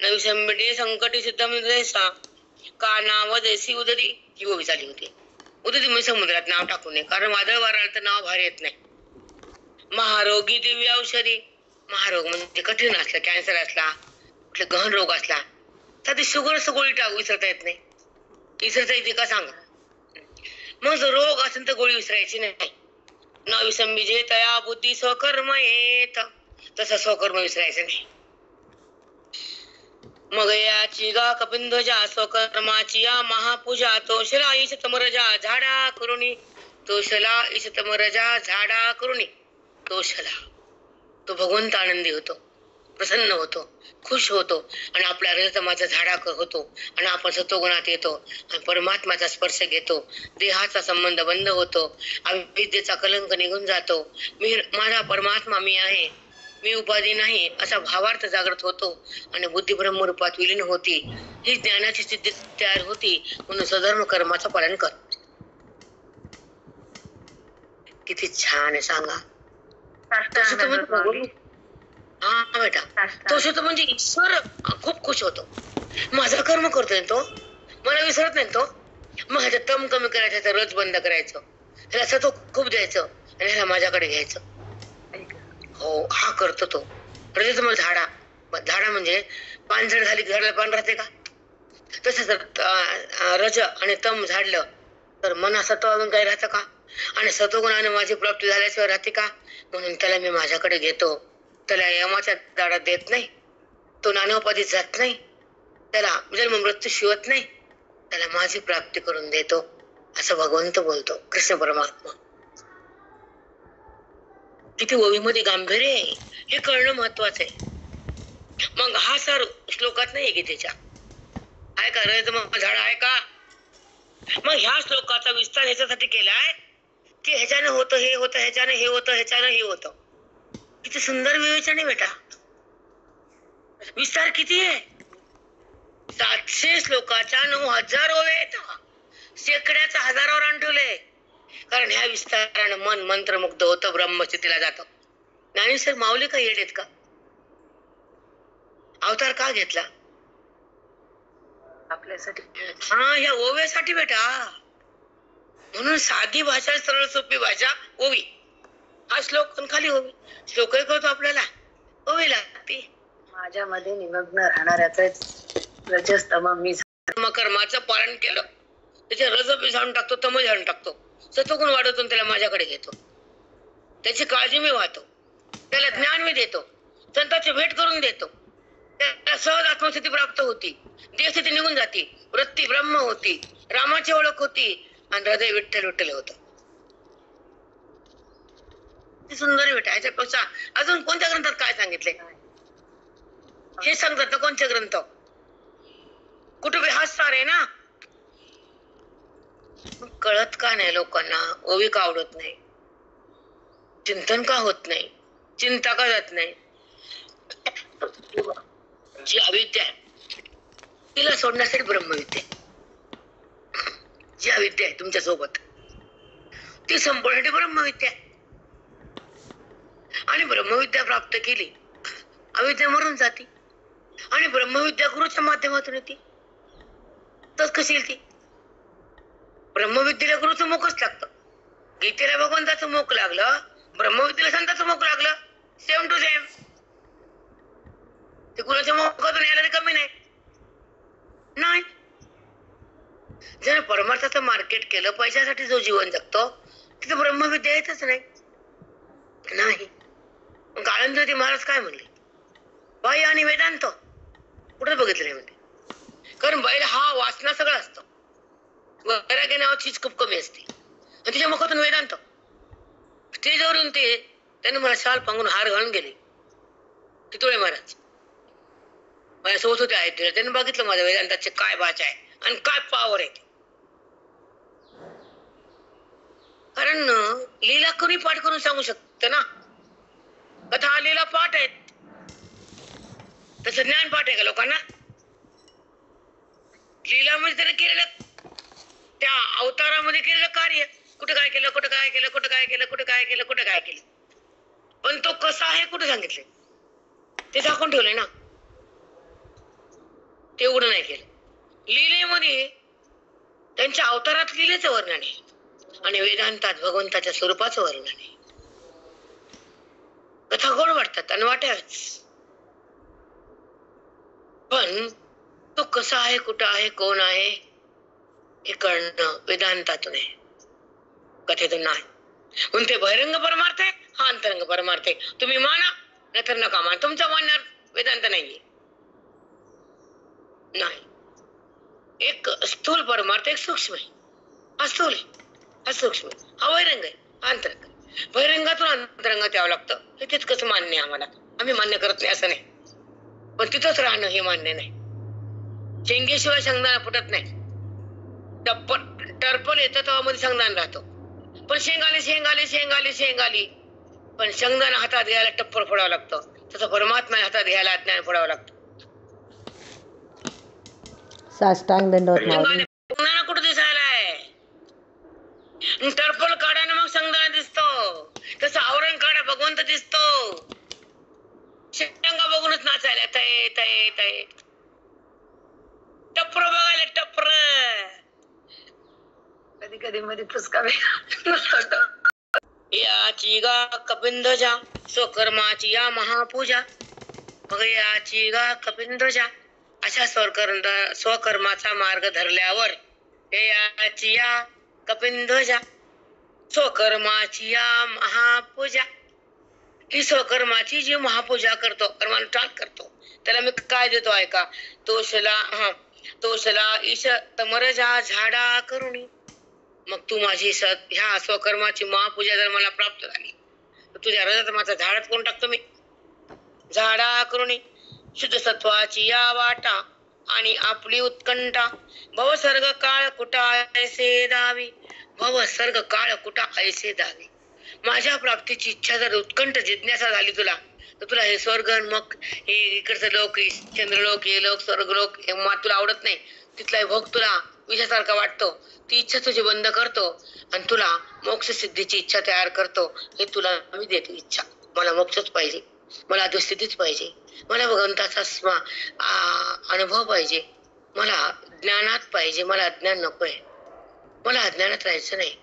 न विसंमेजे संकटी सिद्ध म्हणजे का नाव जैसी उदरी. ही ओवी झाली होती. उदरी म्हणजे समुद्रात नाव टाकू नये, कारण वादळ वारा आलं तर नाव बाहेर येत नाही. महारोगी दिव्य औषधी, महारोग म्हणजे कठीण असला, कॅन्सर असला, कुठले गहन रोग असला तर शुगर गोळी टाकू विसरता येत नाही. विसरता येते का सांगा. मग जर रोग असेल तर गोळी विसरायची नाही. न विसंबिजे तया बुद्धी स्वकर्म येत, तसं स्वकर्म विसरायचं नाही. मग याची गा कपिंध्वजा स्वकर्माची या महापूजा, तोषला ईश तमरजा झाडा करुणी, तोषला ईश तमरजा झाडा करुणी. तोषला तो भगवंत आनंदी होतो, प्रसन्न होतो, खुश होतो आणि आपल्या रजतमाचा झाडा होतो आणि आपण सत्वगुणात येतो आणि परमात्म्याचा स्पर्श घेतो. देहाचा संबंध बंद होतो, अविद्येचा कलंक निघून जातो. माझा परमात्मा मी आहे, मी उपाधी नाही असा भावार्थ जागृत होतो आणि बुद्धी ब्रह्मरूपात विलीन होती. ही ज्ञानाची सिद्धी तयार होती. म्हणून सधर्म कर्माचं पालन कर. किती छान आहे सांगा. हा बेटा, तो शेवट म्हणजे ईश्वर खूप खुश होतो. माझा कर्म करतोय तो, मला विसरत नाही तो. मग ह्याचा तम कमी करायचं, ह्याचा रज बंद करायचं, ह्याला सत्व खूप द्यायचं आणि ह्याला माझ्याकडे घ्यायचं. हो, हा करतो तो. रजत मग झाडा म्हणजे पानझड झाली की झाडाला पान राहते का, तसं जर रज आणि तम झाडलं तर मना सत्व अजून काही राहतं का, आणि सत्वगुणाने माझी प्राप्ती झाल्याशिवाय राहते का. म्हणून त्याला मी माझ्याकडे घेतो. त्याला यमाच्या दाडात देत नाही, तो नानोपाधीत जात नाही, त्याला जन्म मृत्यू शिवत नाही, त्याला माझी प्राप्ती करून देतो असं भगवंत बोलतो, कृष्ण परमात्मा. किती ओवीमध्ये गांभीर्य आहे हे कळणं महत्वाचं आहे. मग हा सर श्लोकात नाही गीतेच्या आहे का, रजत मग झाड आहे का. मग ह्या श्लोकाचा विस्तार ह्याच्यासाठी केलाय की ह्याच्यानं होतं, हे होतं, ह्याच्यानं हे होतं, ह्याच्यानं हे होतं. किती सुंदर विवेचन आहे बेटा. विस्तार किती आहे, 700 श्लोकाच्या 9000 ओव्या आहेत. शेकड्याचा हजारावर आणले. कारण ह्या विस्तारानं मन मंत्रमुग्ध होतं, ब्रह्मस्थितीला जातं. ज्ञानेश्वर माऊली का येडेत का, अवतार का घेतला आपल्यासाठी. हा, ह्या ओव्यासाठी बेटा. म्हणून साधी भाषा, सरळ सोपी भाषा, ओवी. हा श्लोक खाली ओवी. श्लोकही करतो आपल्याला, ओवी लागते. माझ्यामध्ये निमग्न राहणाऱ्याच रजस्तम मी कर्माचं पालन केलं, त्याचे रज झाडून टाकतो, तम झाडून टाकतो, सत्वगुण वाढवतो, त्याला माझ्याकडे घेतो. त्याची काळजी मी वाहतो, त्याला ज्ञान मी देतो, संतांची भेट करून देतो. त्याला सहज आत्मस्थिती प्राप्त होती, देहस्थिती निघून जाती, वृत्ती ब्रह्म होती, रामाची ओळख होती आणि हृदय विठ्ठल विठ्ठल होत. सुंदर बेटा. ह्याच्यापेक्षा अजून कोणत्या ग्रंथात काय सांगितले हे सांगतात ना, कोणते ग्रंथ. कुठे हाच सार आहे ना. कळत का नाही लोकांना, ओवी का आवडत नाही, चिंतन का होत नाही, चिंता का जात नाही. जी अविद्या तिला सोडण्यासाठी ब्रह्मविद्या, जी अविद्या आहे तुमच्या सोबत ती संपवण्यासाठी ब्रह्मविद्या. आणि ब्रह्मविद्या प्राप्त केली, अविद्या मरून जाते आणि ब्रह्मविद्या गुरुच्या माध्यमातून येते. तर कशी येईल ती. ब्रह्मविद्येला गुरुचं मुखच लागतं. गीतेला भगवंताचं मुख लागलं, ब्रह्मविद्येला संतांचं मुख लागलं, सेम टू सेम. ते गुरुच्या मुखातून यायला कमी नाही. जर परमार्थाचं मार्केट केलं, पैशासाठी जो जीवन जगतो तिथं ब्रह्मविद्या येतच नाही. मग आनंदवती महाराज काय म्हणले, बाह्य आणि वेदांत कुठे बघितलं नाही म्हणते. कारण बाहेर हा वासना सगळं असतं, वैराग्य नावाचीच खूप कमी असते, आणि तिच्या मुखातून वेदांत. स्टेजवरून त्यांनी मला शाल पांगून हार घालून गेले टिटोळे महाराज. माझ्यासोबत होते आहेत, त्यांनी बघितलं माझ्या वेदांताचे काय बाच आहे आणि काय पावर आहे. कारण लीला कोणी पाठ करून सांगू शकतं ना. कथा हा लीला पाठ आहेत, तसं ज्ञान पाठ आहे का लोकांना? लीलामध्ये त्याने केलेलं, त्या अवतारामध्ये केलेलं कार्य, कुठे काय केलं, कुठे काय केलं, कुठे काय केलं, कुठे काय केलं, कुठे काय केलं, पण तो कसा आहे कुठे सांगितले, ते दाखवून ठेवलंय ना. तेवढं नाही केलं. लीलेमध्ये त्यांच्या अवतारात लीलेचं वर्णन आहे आणि वेदांतात भगवंताच्या स्वरूपाचं वर्णन आहे. कथा गोड वाटतात आणि वाटाव्याच, पण तो कसा आहे, कुठं आहे, कोण आहे हे कळणं वेदांतातून आहे, कथेतून नाही. म्हणून ते बहिरंग परमार्थ आहे, हा अंतरंग परमार्थ आहे. तुम्ही माना नाहीतर नका माना, तुमच्या मानण्यावर वेदांत नाहीये. नाही, एक स्थूल परमार्थ, एक सूक्ष्म आहे. हा स्थूल आहे, हा सूक्ष्म आहे, हा बहिरंग आहे, हा अंतरंग आहे. बहिरंगातून अंतरंगात यावं लागतं, हे तितकंच मान्य आहे आम्हाला. आम्ही मान्य करत नाही असं नाही, पण तिथंच राहणं हे मान्य नाही. शेंगेशिवाय शेंगदाणा फुटत नाही. टर्पल येतं तेव्हा मध्ये शेंगदाणा राहतो, पण शेंगाली पण शेंगदाणा हातात घ्यायला टप्पर फोडावं लागतं. तसं परमात्मा हातात घ्यायला ज्ञान फोडावं लागतं. साष्टांग दंडवत माऊली. शेंगदाणा कुठं दिसायला आहे? टर्पल काढा ना मग शेंगदाणा दिसतो, तसं आवरण काढा भगवंत दिसतो. शेंगा बघूनच नाचायला तय तय तय, टप्पर बघायला टप्पर. कधी कधी मध्ये फुसका याची गा कपिंदजा स्वकर्माची या महापूजा, मग याची गा कपिंदजा. अशा स्वकर्माचा मार्ग धरल्यावर याची या कपिंदजा स्वकर्माची या महापूजा. ही स्वकर्माची जी महापूजा करतो, कर्मानुष्ठान करतो, त्याला मी काय देतो ऐका. तोषला ईश तमरजा झाडा करुणी. मग तू माझी ह्या स्वकर्माची महापूजा जर मला प्राप्त झाली तर तुझ्या हृदयात माझा झाडात कोण टाकतो मी, झाडा करुणी. शुद्ध सत्वाची या वाटा आणि आपली उत्कंठा. भवसर्ग काळ कुठा ऐसे दावी, भवसर्ग काळ कुठा ऐसे दावी. माझ्या प्राप्तीची इच्छा जर उत्कंठ जिज्ञासा झाली तुला, तर तुला हे स्वर्ग, मग हे इकडचं लोक, चंद्रलोक, हे लोक, स्वर्गलोक हे तुला आवडत नाही. तिथला भोग तुला विषयासारखा वाटतो, ती इच्छा तुझी बंद करतो आणि तुला मोक्ष सिद्धीची इच्छा तयार करतो. हे तुला मी देतो इच्छा. मला मोक्षच पाहिजे, मला अधोस्थितीच पाहिजे, मला भगवंताचा अनुभव पाहिजे, मला ज्ञानात पाहिजे, मला अज्ञान नकोय, मला अज्ञानात राहायचं नाही,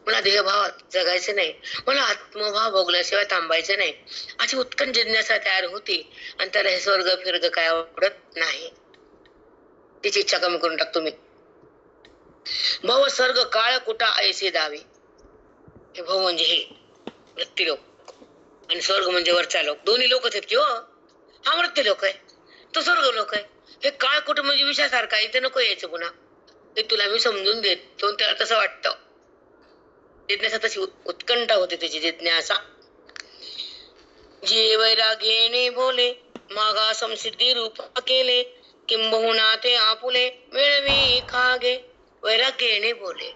मला देहभावात जगायचं नाही, मला आत्मभाव भोगल्याशिवाय थांबायचं नाही. अशी उत्कंठ जिज्ञासा तयार होती आणि त्याला हे स्वर्ग फिर्ग काय आवडत नाही. तिची इच्छा कमी करून टाकतो मी. भव सर्ग काळ कुठा ऐसे दावे. हे भव म्हणजे हे मृत्यूलोक आणि स्वर्ग म्हणजे वरचा लोक, दोन्ही लोकच आहेत की हो. हा मृत्यूलोक आहे, तो स्वर्ग लोक आहे. हे काळ कुठं म्हणजे विषयासारखा आहे, इथे नको यायचं पुन्हा. हे तुला मी समजून देतो, त्याला तसं वाटतं. जिज्ञासा तशी उत्कंठा होते, त्याची जिज्ञासा. जे वैराग्येने बोले मागा समसिद्धी रूप केले, किंबहुना ते आपुले मिळवी खागे. वैराग्येने बोले,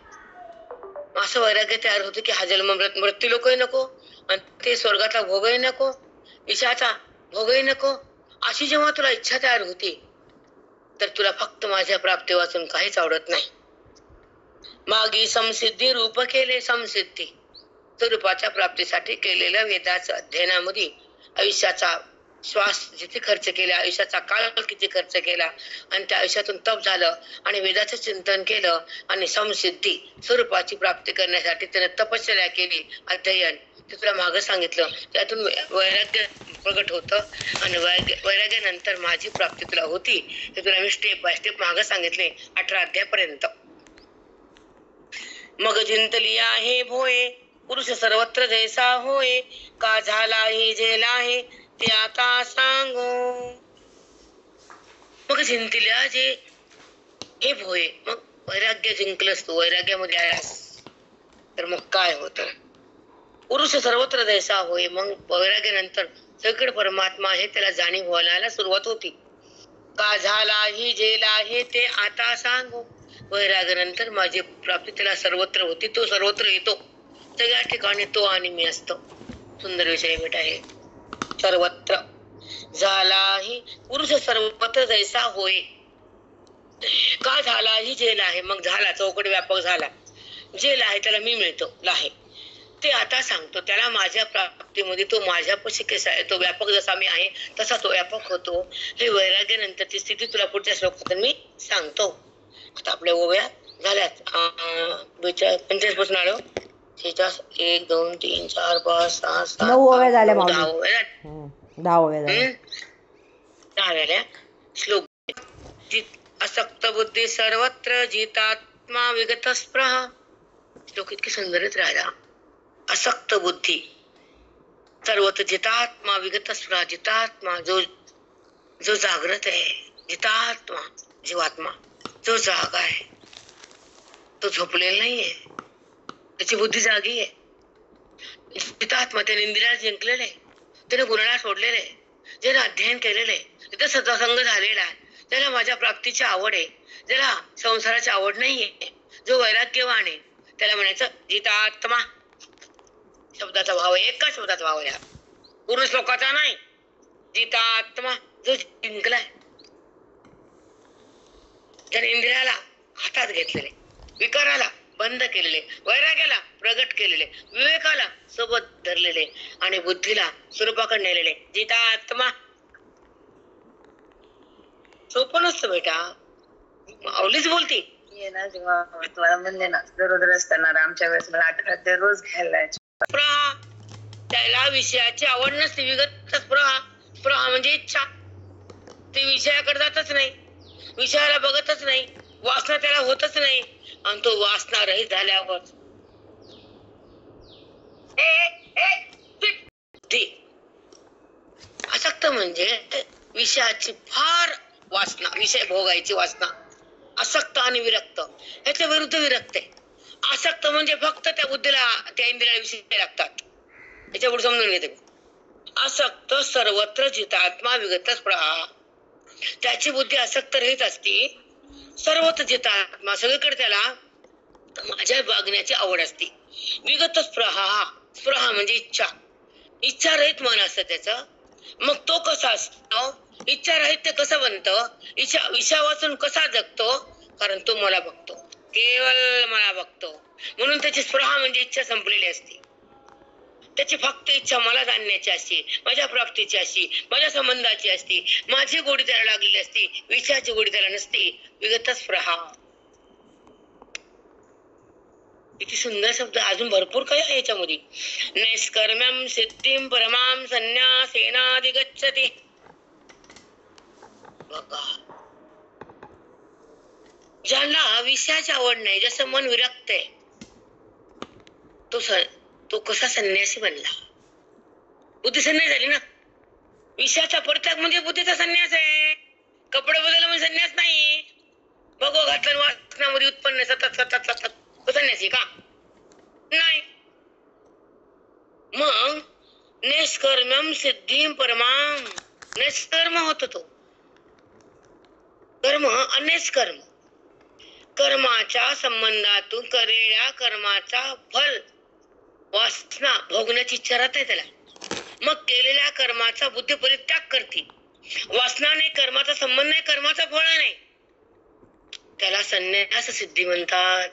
असं वैराग्य तयार होते की हा जन्म मृत्यू लोकही नको आणि ते स्वर्गाचा भोगही नको, ईशाचा भोगही नको. अशी जेव्हा तुला इच्छा तयार होती तर तुला फक्त माझ्या प्राप्ती वाचून काहीच आवडत नाही. मागी समसिद्धी रूप केले, समसिद्धी स्वरूपाच्या प्राप्तीसाठी केलेल्या वेदाच्या अध्ययनामध्ये आयुष्याचा श्वास जिथे खर्च केला, आयुष्याचा काळ किती खर्च केला आणि त्या आयुष्यातून तप झालं आणि वेदाचं चिंतन केलं आणि समसिद्धी स्वरूपाची प्राप्ती करण्यासाठी त्याने तपश्चर्या केली, अध्ययन. ते तुला मागं सांगितलं, त्यातून वैराग्य प्रगट होतं आणि वैराग्यानंतर माझी प्राप्ती तुला होती. हे तुला मी स्टेप बाय स्टेप मागं सांगितले 18 अध्यायापर्यंत. मग जिंतली आहे भोये पुरुष सर्वत्र जैसा होय का झाला ही झेला आहे ते आता सांगो. मग जिंकल्या जे हे भोये, मग वैराग्य जिंकलंस तू, वैराग्यामध्ये आलास तर मग काय होतं. पुरुष सर्वत्र जैसा होय, मग वैराग्यानंतर सगळीकडे परमात्मा आहे त्याला जाणीव व्हायला सुरुवात होती. का झाला ही झेला आहे ते आता सांगो. वैराग्यानंतर माझी प्राप्ती त्याला सर्वत्र होती, तो सर्वत्र येतो, सगळ्या ठिकाणी तो आणि मी असतो. सुंदर विषय भेट आहे. सर्वत्र झाला ही पुरुष सर्वत्र जैसा होय का झाला ही जेल आहे, मग झाला चौकट व्यापक झाला, जेल आहे त्याला मी मिळतो आहे ते आता सांगतो. त्याला माझ्या प्राप्तीमध्ये तो माझ्यापाशी कसा आहे, तो व्यापक जसा मी आहे तसा तो व्यापक होतो. हे वैराग्यानंतरची स्थिती तुला पुढच्या श्लोकात मी सांगतो. आता आपल्या ओव्या झाल्यात 45 पासून आलो. 1 2 3 4 5 6 7 9 ओव्या झाल्या 10 माऊली. ओव्या 10 ओव्या झाल्या. 10 झाल्या. श्लोक असक्त बुद्धी सर्वत्र जितात्मा विगत स्पृहा. श्लोक इतके सुंदरच राहिला. असक्त बुद्धी सर्वत्र जितात्मा विगत स्पृहा. जितात्मा जो जागृत आहे, जितात्मा जीवात्मा जो जागा आहे, तो झोपलेला नाहीये, त्याची बुद्धी जागी आहे. जितात्मा त्याने इंद्रियाला जिंकलेले, त्याने गुणाला सोडलेले, ज्याने अध्ययन केलेले, तिथे सत्संग झालेला आहे, ज्याला माझ्या प्राप्तीची आवड आहे, ज्याला संसाराची आवड नाहीये, जो वैराग्यवान आहे, त्याला म्हणायचं जितात्मा. शब्दाचा भाव आहे, एका शब्दाचा भाव आहे, पूर्ण श्लोकाचा नाही. जितात्मा जो जिंकलाय, ज्याने इंद्रियाला हातात घेतलेले, विकाराला बंद केलेले, वैराग्याला प्रगट केलेले, विवेकाला सोबत धरलेले आणि बुद्धीला स्वरूपाकडे नेलेले. जितात्मा सोपं नसतं बेटा, माऊलीच बोलती. ये ना जेव्हा तुम्हाला म्हणले ना दररोज असताना आमच्या वेळेस मला आठवड्यात दररोज घ्यायला जायचे. स्पृहा, त्याला विषयाची आवड नसते. विगत स्पृहा, स्पृहा म्हणजे इच्छा. ते विषयाकडे जातच नाही, विषयाला बघतच नाही, वासना त्याला होतच नाही. आणि तो वासना रहित झाल्यावर आसक्त म्हणजे विषयाची फार वासना, विषय भोगायची वासना. आसक्त आणि विरक्त याच्या विरुद्ध विरक्त आहे. आसक्त म्हणजे फक्त त्या बुद्धीला, त्या इंद्रियाला विषय लागतात. याच्या पुढे समजून घेते. आसक्त सर्वत्र जितात्मा विगत स्पृहा, त्याची बुद्धी आसक्त रहित असती, सर्वत्र जितात्मा सगळीकडे त्याला माझ्या वागण्याची आवड असते. विगत स्पृहा, स्पृहा म्हणजे इच्छा, इच्छा रहित मन असतं त्याचं. मग तो कसा असतो, इच्छा रहित ते कसं बनतं, इच्छा विषया वाचून कसा जगतो, कारण तो मला बघतो, केवळ मला बघतो, म्हणून त्याची स्पृहा म्हणजे इच्छा संपलेली असते. त्याची फक्त इच्छा मला जाणण्याची असते, माझ्या प्राप्तीची असते, माझ्या संबंधाची असते, माझी गोडी त्याला लागलेली असते, विषयाची गोडी त्याला नसते. विगत स्पृहा, किती सुंदर शब्द, अजून भरपूर काही आहे याच्यामध्ये. नैष्कर्म्यं सिद्धिं परमां संन्यासेनाधिगच्छति. बघा, ज्याला विषयाची आवड नाही, जसं मन विरक्त आहे, तो कसा संन्यासी बनला. बुद्धी संन्यास झाली ना. विषयाचा परित्याग म्हणजे बुद्धीचा संन्यास आहे. कपडे बदल म्हणजे संन्यास नाही. भगव घातलं वासनामध्ये उत्पन्न सतत सतत सतत संन्यासी का नाही. मग निष्कर्म्यं सिद्धिं परमां, निष्कर्म होतो तो कर्म. अनिष्कर्म कर्माच्या संबंधातून केलेल्या कर्माचा फल वासना भोगण्याची इच्छा राहते त्याला. मग केलेल्या कर्माचा बुद्धी परित्याग करते. वासना नाही, कर्माचा संबंध नाही, कर्माचा फळ नाही, त्याला संन्यास सिद्धी म्हणतात,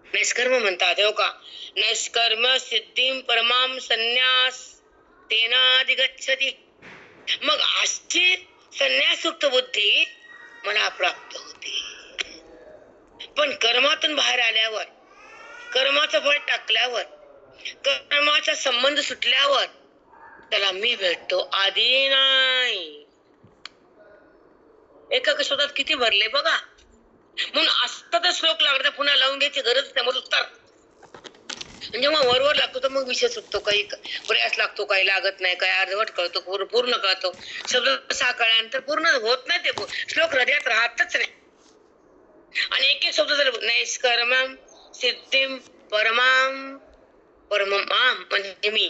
निष्कर्म म्हणतात. हो का, निष्कर्म सिद्धिं परमां संन्यास तेनाधिगच्छति. मग अशी संन्यासयुक्त बुद्धी मला प्राप्त होते. पण कर्मातून बाहेर आल्यावर, कर्माचं फळ टाकल्यावर, कर्माचा संबंध सुटल्यावर त्याला मी भेटतो, आधी नाही. एका शब्दात किती भरले बघा. म्हणून असता तर श्लोक लागला, पुन्हा लावून घ्यायची गरज नाही. उत्तर जेव्हा वरवर लागतो तर मग विषय सुटतो, काही प्रयास लागतो, काही लागत नाही, काही अर्धवट कळतो, पूर्ण कळतो. शब्द साकळल्यानंतर पूर्ण होत नाही ते श्लोक हृदयात राहतच नाही. आणि एक एक शब्द जर नैष्कर्मम सिद्धिम परमाम परमाम म्हणजे मी,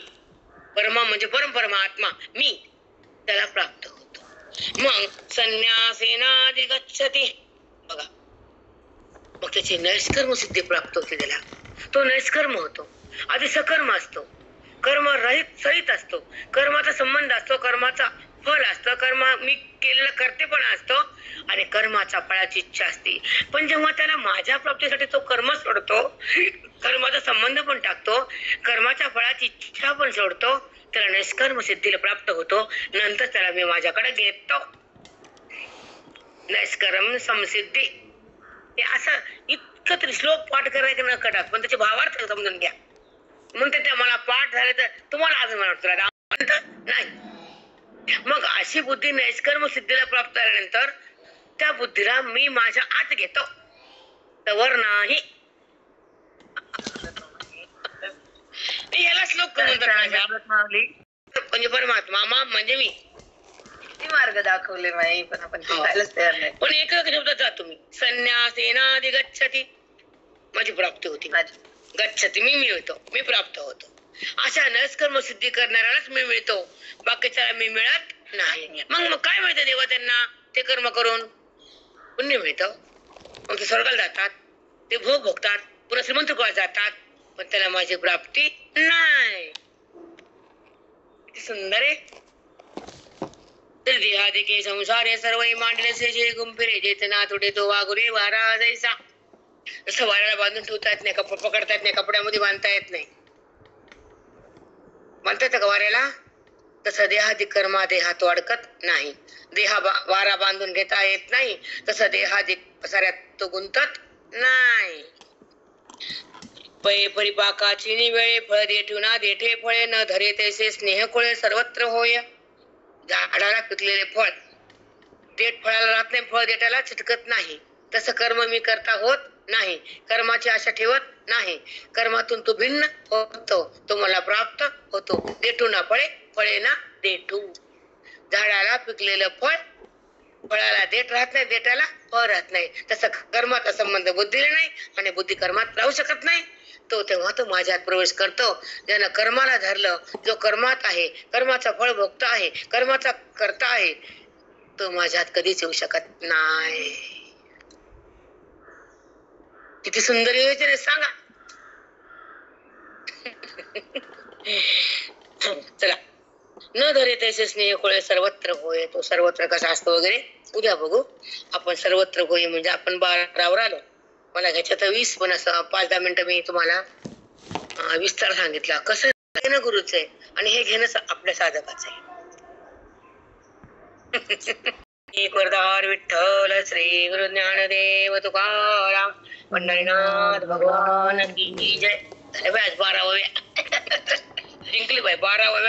परमा म्हणजे परमात्मा मी, त्याला प्राप्त होतो. मग संन्यासेनादि गच्छति, बघा मग त्याची नैष्कर्म सिद्धी प्राप्त होते. त्याला तो नैष्कर्म होतो. आधी सकर्म असतो, कर्म रहित सहित असतो, कर्माचा संबंध असतो, कर्माचा फळ असतं, कर्म मी केलेलं कर्तेपणा असतो आणि कर्माचा फळाची इच्छा असते. पण जेव्हा त्याला माझ्या प्राप्तीसाठी तो कर्म सोडतो, कर्माचा संबंध पण टाकतो, कर्माच्या फळाची इच्छा पण सोडतो, त्याला नैष्कर्म सिद्धीला प्राप्त होतो. नंतर त्याला मी माझ्याकडे घेतो. नैष्कर्म समसिद्धी हे असं इतकं तरी श्लोक पाठ करायचं न कटात, पण त्याचे भावार्थ समजून घ्या. म्हणते ते मला पाठ झाले तर तुम्हाला अजून म्हणतो नाही. मग अशी बुद्धी नैष्कर्म सिद्धीला प्राप्त झाल्यानंतर त्या बुद्धीला मी माझ्या आत घेतो, तवर नाही. याला श्लोक म्हणतात म्हणजे परमात्मा म्हणजे मी. किती मार्ग दाखवले माई, पण आपण ते खायलाच तयार नाही. पण एक शब्दात जा तुम्ही, संन्यासेनादि गच्छति, माझी प्राप्ती होती. गच्छति मी मिळतो, मी प्राप्त होतो. अशा नैष्कर्म सिद्धी करणाऱ्यालाच मी मिळतो, बाकीच्याला मी मिळत नाही. मग काय मिळतं देवा त्यांना? ते कर्म करून पुण्य मिळतं. मग ते स्वर्गाला जातात, ते भोग भोगतात, पुन्हा श्रीमंत जातात, पण त्याला माझी प्राप्ती नाही. किती सुंदर आहे. तर देहादिके संसारे सर्व मांडले से जे गुंफिरे जेतना तुटे तो वागुरे वारा जैसा. जसं वाऱ्याला बांधून ठेवता येत नाही, पकडता येत नाही, कपड्यामध्ये बांधता येत नाही, बांधता येतं का वाऱ्याला? तसं देहादी कर्मादे हात अडकत नाही. वारा बांधून घेता येत नाही, तसं देहादी साऱ्यात तो गुंतत नाही. पै परिपाकाची निवेळे फळ देठुना देठे फळे न धरे तैसे स्नेह कोळे सर्वत्र होय. झाडाला पिकलेले फळ देठ फळाला राहत नाही, फळ देठाला चिटकत नाही. तसं कर्म मी करता होत नाही, कर्माची आशा ठेवत नाही. कर्मातून तो भिन्न होतो, तो मला प्राप्त होतो. देठू ना फळे, फळे ना देठू. झाडाला पिकलेलं फळ, फळाला देठ राहत नाही, देठाला फळ राहत नाही. तसं कर्माचा संबंध बुद्धीला नाही आणि बुद्धी कर्मात राहू शकत नाही. तो तेव्हा तो माझ्यात प्रवेश करतो. ज्यानं कर्माला धरलं, जो कर्मात आहे, कर्माचा फळ भोगता आहे, कर्माचा करता आहे, तो माझ्यात कधीच येऊ शकत नाही. किती सुंदर योजना सांगा. चला, न धरे तैसे स्नेह कोळे सर्वत्र होय. तो सर्वत्र कसा असतो वगैरे उद्या बघू आपण. सर्वत्र होय म्हणजे आपण 12वर आलो. मला घ्यायचं तर 20, पण असं 5-10 मिनिटं मी तुम्हाला विस्तार सांगितला. कसं घेणं गुरुचं आहे आणि हे घेणं आपल्या साधकाचं आहे. एक वरदार विठ्ठल श्री गुरु ज्ञानदेव तुकाराम पंढरीनाथ भगवान की जय. झाले बाय 12व्या जिंकली बाय 12व्या.